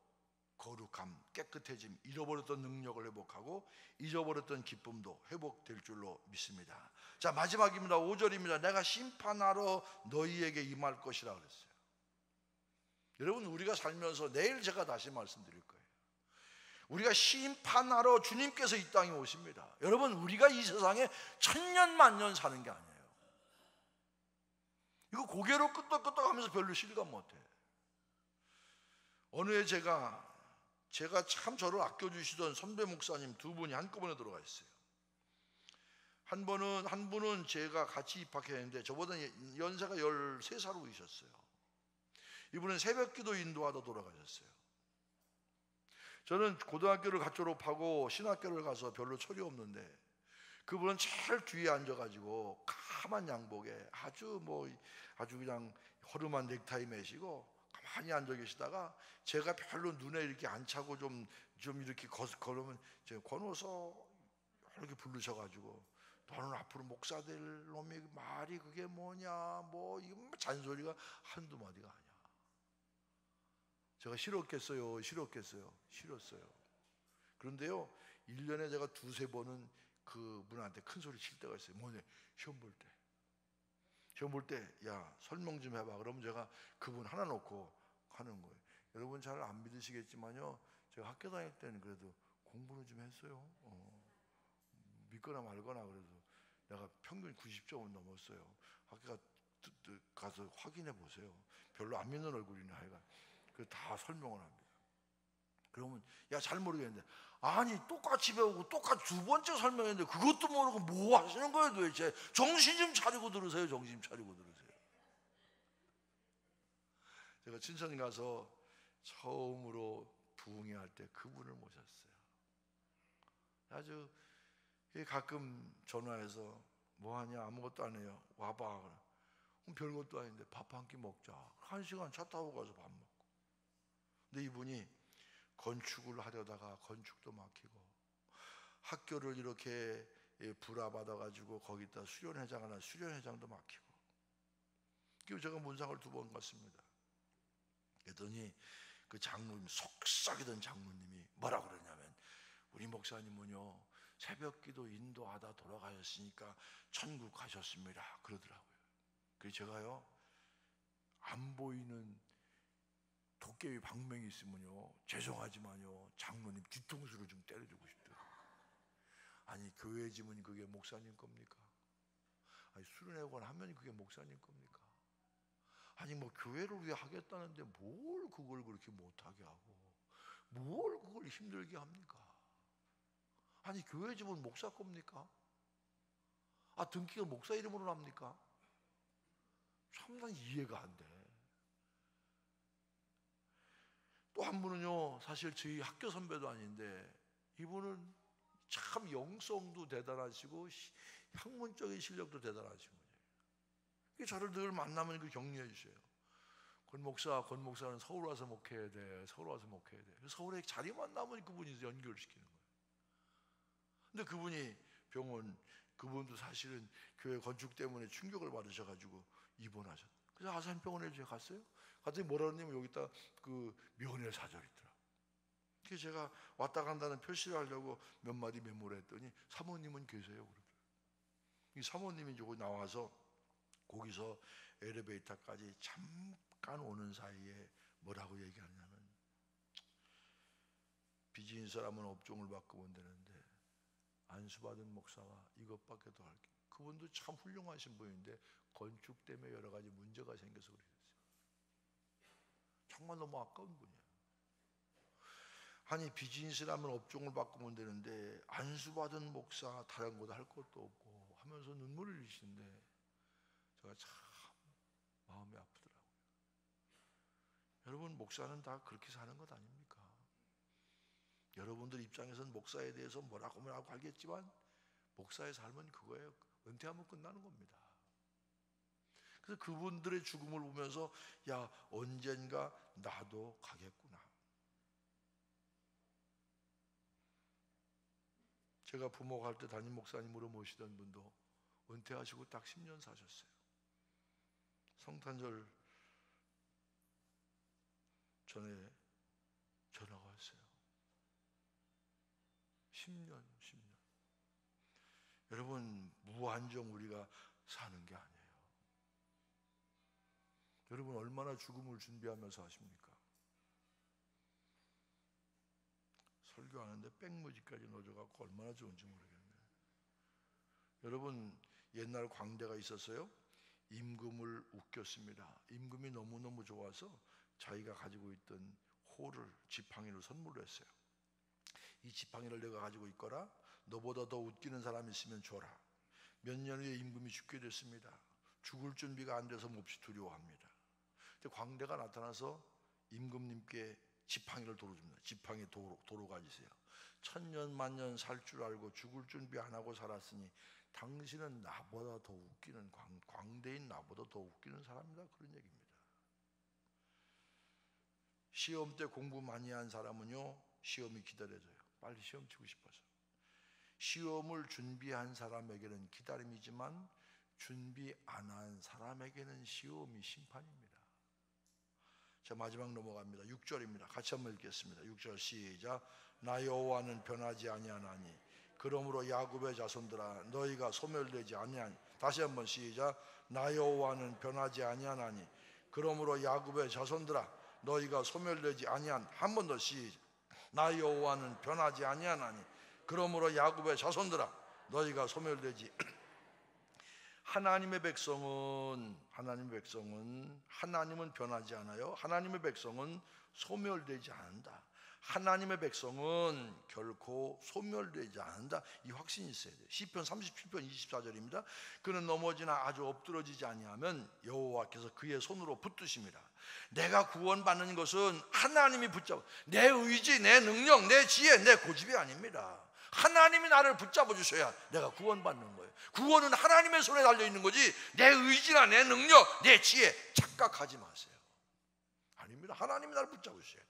거룩함, 깨끗해짐, 잃어버렸던 능력을 회복하고 잊어버렸던 기쁨도 회복될 줄로 믿습니다. 자, 마지막입니다. 5절입니다. 내가 심판하러 너희에게 임할 것이라 그랬어요. 여러분, 우리가 살면서 내일 제가 다시 말씀드릴 거예요. 우리가 심판하러 주님께서 이 땅에 오십니다. 여러분, 우리가 이 세상에 천년 만년 사는 게 아니에요. 이거 고개로 끄덕끄덕하면서 별로 실감 못해. 어느 해 제가 참 저를 아껴주시던 선배 목사님 두 분이 한꺼번에 들어가 있어요. 한 분은 제가 같이 입학했는데 저보다 연세가 13살 위셨어요. 이분은 새벽기도 인도하다 돌아가셨어요. 저는 고등학교를 갓 졸업하고 신학교를 가서 별로 철이 없는데 그분은 제일 뒤에 앉아가지고 까만 양복에 아주 그냥 허름한 넥타이 매시고 가만히 앉아 계시다가 제가 별로 눈에 이렇게 안 차고 좀 이렇게 걸으면 제가 권호서 이렇게 부르셔가지고 너는 앞으로 목사 될 놈이 말이 그게 뭐냐 이거 잔소리가 한두 마디가 아니야. 제가 싫었겠어요? 싫었어요. 그런데요 1년에 제가 두세 번은 그분한테 큰 소리 칠 때가 있어요. 뭐냐, 시험 볼 때 야 설명 좀 해봐. 그러면 제가 그분 하나 놓고 하는 거예요. 여러분 잘 안 믿으시겠지만요 제가 학교 다닐 때는 그래도 공부는 좀 했어요. 믿거나 말거나. 그래도 내가 평균 90점은 넘었어요. 학교 가서 확인해 보세요. 별로 안 믿는 얼굴이네. 하여간 다 설명을 합니다. 그러면 야 잘 모르겠는데 아니 똑같이 배우고 똑같이 두 번째 설명했는데 그것도 모르고 뭐 하시는 거예요 도대체. 정신 좀 차리고 들으세요. 제가 친천 가서 처음으로 부흥회 할 때 그분을 모셨어요. 아주 가끔 전화해서 뭐하냐 아무것도 안 해요. 와봐. 그럼 별것도 아닌데 밥 한 끼 먹자. 1시간 차 타고 가서 밥 먹고. 근데 이분이 건축을 하려다가 건축도 막히고 학교를 이렇게 불화받아가지고 거기다 수련회장도 막히고. 그리고 제가 문상을 2번 갔습니다. 그랬더니 그 장로님, 속삭이던 장로님이 뭐라 그러냐면 우리 목사님은요 새벽기도 인도하다 돌아가셨으니까 천국 가셨습니다 그러더라고요. 그래서 제가요 안 보이는 도깨비 방맹이 있으면요 죄송하지만요 장로님 뒤통수를 좀 때려주고 싶더라고요. 아니 교회 짐은 그게 목사님 겁니까? 아니 수련회관 하면 그게 목사님 겁니까? 아니 교회를 위해 하겠다는데 뭘 그걸 그렇게 못하게 하고 뭘 그걸 힘들게 합니까? 아니 교회 집은 목사 겁니까? 등기가 목사 이름으로 납니까? 참 난 이해가 안 돼. 또 한 분은요 사실 저희 학교 선배도 아닌데 이분은 참 영성도 대단하시고 학문적인 실력도 대단하신 분이에요. 저를 늘 만나면 격려해 주셔요. 권 목사는 서울 와서 목회해야 돼. 서울에 자리만 나면 그분이 연결시키는 거예요. 근데 그분이 그분도 사실은 교회 건축 때문에 충격을 받으셔가지고 입원하셨어요. 그래서 아산병원에 제가 갔어요. 갔더니 뭐라 그러냐면 여기다 면회 사절이 있더라고요. 그래서 제가 왔다 간다는 표시를 하려고 몇 마디 메모를 했더니 사모님은 계세요 그러더라고요. 이 사모님이 저기 나와서 거기서 엘리베이터까지 잠깐 오는 사이에 뭐라고 얘기하냐면 빚진 사람은 업종을 바꾸면 되는데 안수받은 목사가 이것밖에 더 할게. 그분도 참 훌륭하신 분인데 건축 때문에 여러 가지 문제가 생겨서 그랬어요. 정말 너무 아까운 분이에요. 아니 빚진 사람은 업종을 바꾸면 되는데 안수받은 목사 다른 것도 할 것도 없고 하면서 눈물을 흘리시는데 제가 참 마음이 아프더라고요. 여러분 목사는 다 그렇게 사는 것 아닙니까? 여러분들 입장에서는 목사에 대해서 뭐라고 하겠지만 목사의 삶은 그거예요. 은퇴하면 끝나는 겁니다. 그래서 그분들의 죽음을 보면서 야 언젠가 나도 가겠구나. 제가 부모가 할 때 담임 목사님으로 모시던 분도 은퇴하시고 딱 10년 사셨어요. 성탄절 전에 전화가 왔어요. 10년. 여러분 무한정 우리가 사는 게 아니에요. 여러분 얼마나 죽음을 준비하면서 하십니까? 설교하는데 백무지까지 넣어줘갖고 얼마나 좋은지 모르겠네. 여러분 옛날 광대가 있었어요. 임금을 웃겼습니다. 임금이 너무너무 좋아서 자기가 가지고 있던 호를 지팡이로 선물로 했어요. 이 지팡이를 내가 가지고 있거라. 너보다 더 웃기는 사람이 있으면 줘라. 몇 년 후에 임금이 죽게 됐습니다. 죽을 준비가 안 돼서 몹시 두려워합니다. 광대가 나타나서 임금님께 지팡이를 도로 줍니다. 지팡이 도로 가지세요. 천년 만년 살 줄 알고 죽을 준비 안 하고 살았으니 당신은 나보다 더 웃기는 광대인 나보다 더 웃기는 사람이다. 그런 얘기입니다. 시험 때 공부 많이 한 사람은요, 시험이 기다려져요. 빨리 시험 치고 싶어서. 시험을 준비한 사람에게는 기다림이지만 준비 안 한 사람에게는 시험이 심판입니다. 자, 마지막 넘어갑니다. 6절입니다. 같이 한번 읽겠습니다. 6절 시작. 나 여호와는 변하지 아니하나니 그러므로 야곱의 자손들아 너희가 소멸되지 아니하니. 다시 한번 시작. 나 여호와는 변하지 아니하나니 그러므로 야곱의 자손들아 너희가 소멸되지 아니한. 한 번 더 시작. 나 여호와는 변하지 아니하나니 그러므로 야곱의 자손들아 너희가 소멸되지. 하나님의 백성은 하나님은 변하지 않아요. 하나님의 백성은 소멸되지 않는다. 하나님의 백성은 결코 소멸되지 않는다. 이 확신이 있어야 돼요. 시편 37편 24절입니다. 그는 넘어지나 아주 엎드러지지 아니하면 여호와께서 그의 손으로 붙드심이라. 내가 구원받는 것은 하나님이 붙잡아. 내 의지, 내 능력, 내 지혜, 내 고집이 아닙니다. 하나님이 나를 붙잡아 주셔야 내가 구원받는 거예요. 구원은 하나님의 손에 달려있는 거지 내 의지나 내 능력, 내 지혜 착각하지 마세요. 아닙니다. 하나님이 나를 붙잡아 주셔야 돼요.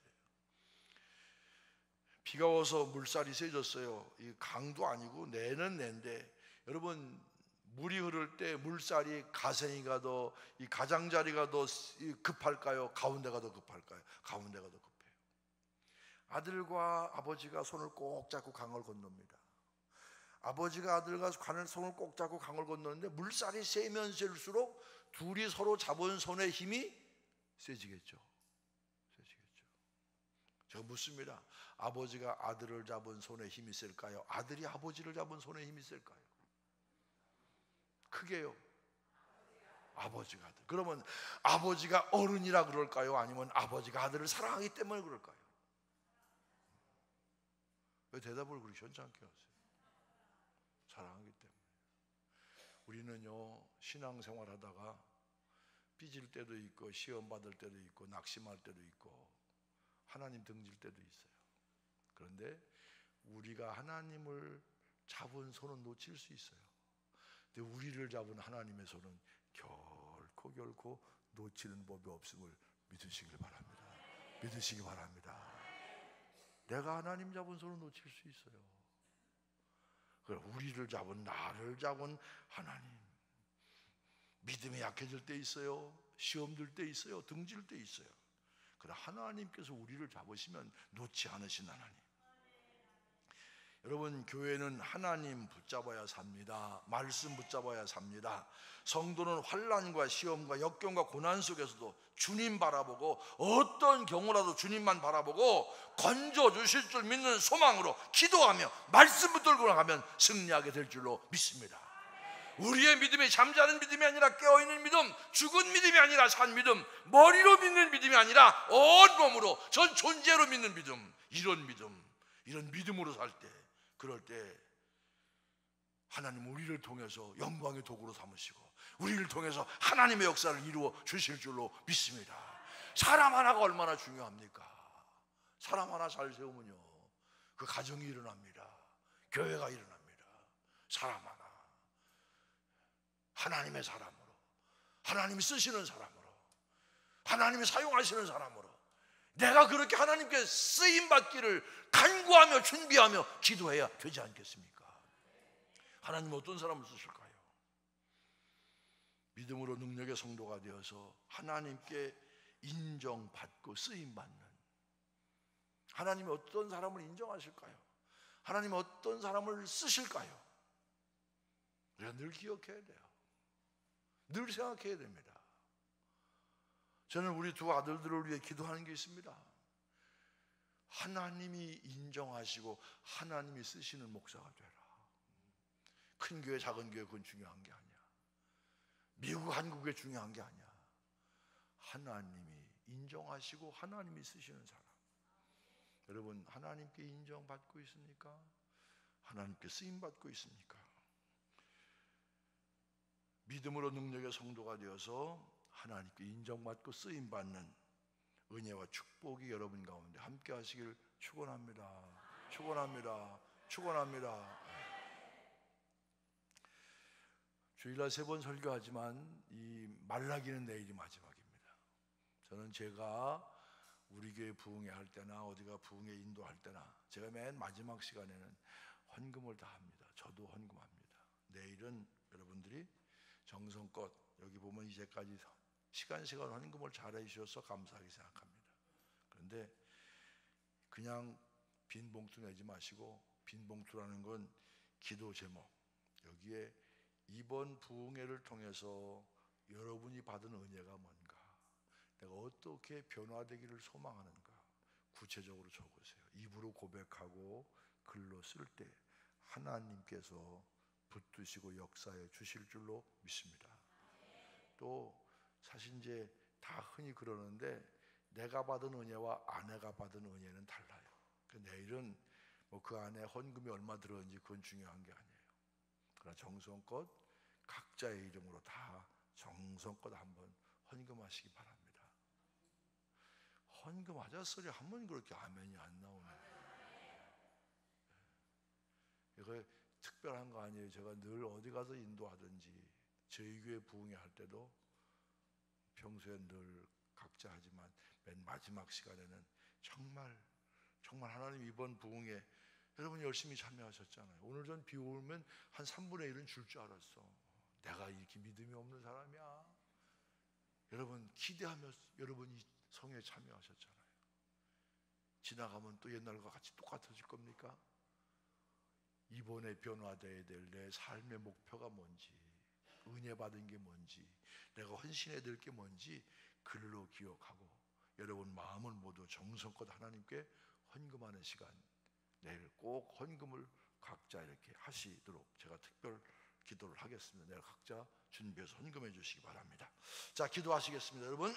비가 와서 물살이 세졌어요. 이 강도 아니고 내는 내인데, 여러분 물이 흐를 때 물살이 가생이가 더, 이 가장자리가 더 급할까요? 가운데가 더 급할까요? 가운데가 더 급해요. 아들과 아버지가 손을 꼭 잡고 강을 건넙니다. 아버지가 아들과 손을 꼭 잡고 강을 건너는데 물살이 세면 셀수록 둘이 서로 잡은 손의 힘이 세지겠죠. 제가 묻습니다. 아버지가 아들을 잡은 손에 힘이 셀까요? 아들이 아버지를 잡은 손에 힘이 셀까요? 크게요. 아버지가 아들. 그러면 아버지가 어른이라 그럴까요? 아니면 아버지가 아들을 사랑하기 때문에 그럴까요? 왜 대답을 그렇게 현찮게 하세요? 사랑하기 때문에. 우리는요, 신앙생활 하다가 삐질 때도 있고 시험 받을 때도 있고 낙심할 때도 있고 하나님 등질 때도 있어요. 그런데 우리가 하나님을 잡은 손은 놓칠 수 있어요. 근데 우리를 잡은 하나님의 손은 결코 놓치는 법이 없음을 믿으시길 바랍니다. 믿으시기 바랍니다. 내가 하나님 잡은 손을 놓칠 수 있어요. 우리를 잡은, 나를 잡은 하나님. 믿음이 약해질 때 있어요. 시험 들 때 있어요. 등질 때 있어요. 그러나 하나님께서 우리를 잡으시면 놓지 않으신 하나님. 여러분, 교회는 하나님 붙잡아야 삽니다. 말씀 붙잡아야 삽니다. 성도는 환난과 시험과 역경과 고난 속에서도 주님 바라보고 어떤 경우라도 주님만 바라보고 건져주실 줄 믿는 소망으로 기도하며 말씀 붙들고 나가면 승리하게 될 줄로 믿습니다. 우리의 믿음이 잠자는 믿음이 아니라 깨어있는 믿음, 죽은 믿음이 아니라 산 믿음, 머리로 믿는 믿음이 아니라 온 몸으로 전 존재로 믿는 믿음, 이런 믿음으로 살 때, 그럴 때 하나님 우리를 통해서 영광의 도구로 삼으시고 우리를 통해서 하나님의 역사를 이루어 주실 줄로 믿습니다. 사람 하나가 얼마나 중요합니까? 사람 하나 잘 세우면요, 그 가정이 일어납니다. 교회가 일어납니다. 사람 하나, 하나님의 사람으로, 하나님이 쓰시는 사람으로, 하나님이 사용하시는 사람으로 내가 그렇게 하나님께 쓰임받기를 간구하며 준비하며 기도해야 되지 않겠습니까? 하나님 어떤 사람을 쓰실까요? 믿음으로 능력의 성도가 되어서 하나님께 인정받고 쓰임받는, 하나님이 어떤 사람을 인정하실까요? 하나님이 어떤 사람을 쓰실까요? 우리가 늘 기억해야 돼요. 늘 생각해야 됩니다. 저는 우리 두 아들들을 위해 기도하는 게 있습니다. 하나님이 인정하시고 하나님이 쓰시는 목사가 되라. 큰 교회 작은 교회 그건 중요한 게 아니야. 미국, 한국에 중요한 게 아니야. 하나님이 인정하시고 하나님이 쓰시는 사람. 여러분, 하나님께 인정받고 있습니까? 하나님께 쓰임받고 있습니까? 믿음으로 능력의 성도가 되어서 하나님께 인정받고 쓰임받는 은혜와 축복이 여러분 가운데 함께 하시길 축원합니다. 축원합니다. 축원합니다. 주일날 3번 설교하지만 이 말라기는 내일이 마지막입니다. 저는 제가 우리 교회 부흥회 할 때나 어디가 부흥회 인도할 때나 제가 맨 마지막 시간에는 헌금을 다 합니다. 저도 헌금합니다. 내일은 여러분들이 정성껏 여기 보면 이제까지 시간 헌금을 잘해 주셔서 감사하게 생각합니다. 그런데 그냥 빈 봉투 내지 마시고, 빈 봉투라는 건 기도 제목, 여기에 이번 부흥회를 통해서 여러분이 받은 은혜가 뭔가, 내가 어떻게 변화되기를 소망하는가 구체적으로 적으세요. 입으로 고백하고 글로 쓸 때 하나님께서 붙드시고 역사해 주실 줄로 믿습니다. 또 사실 이제 다 흔히 그러는데 내가 받은 은혜와 아내가 받은 은혜는 달라요. 내일은 뭐 그 안에 헌금이 얼마 들었는지 그건 중요한 게 아니에요. 그러나 정성껏 각자의 이름으로 다 정성껏 한번 헌금하시기 바랍니다. 헌금하자 소리 한 번 그렇게 아멘이 안 나오네요. 이거 특별한 거 아니에요. 제가 늘 어디 가서 인도하든지 저희 교회 부흥회 할 때도 평소에 늘 각자 하지만 맨 마지막 시간에는 정말 하나님 이번 부흥회 여러분 열심히 참여하셨잖아요. 오늘 전 비 오면 한 3분의 1은 줄 알았어. 내가 이렇게 믿음이 없는 사람이야. 여러분 기대하며 여러분 이 성회에 참여하셨잖아요. 지나가면 또 옛날과 같이 똑같아질 겁니까? 이번에 변화되어야 될 내 삶의 목표가 뭔지, 은혜 받은 게 뭔지, 내가 헌신해야 될 게 뭔지 글로 기억하고 여러분 마음을 모두 정성껏 하나님께 헌금하는 시간, 내일 꼭 헌금을 각자 이렇게 하시도록 제가 특별 기도를 하겠습니다. 내일 각자 준비해서 헌금해 주시기 바랍니다. 자, 기도하시겠습니다. 여러분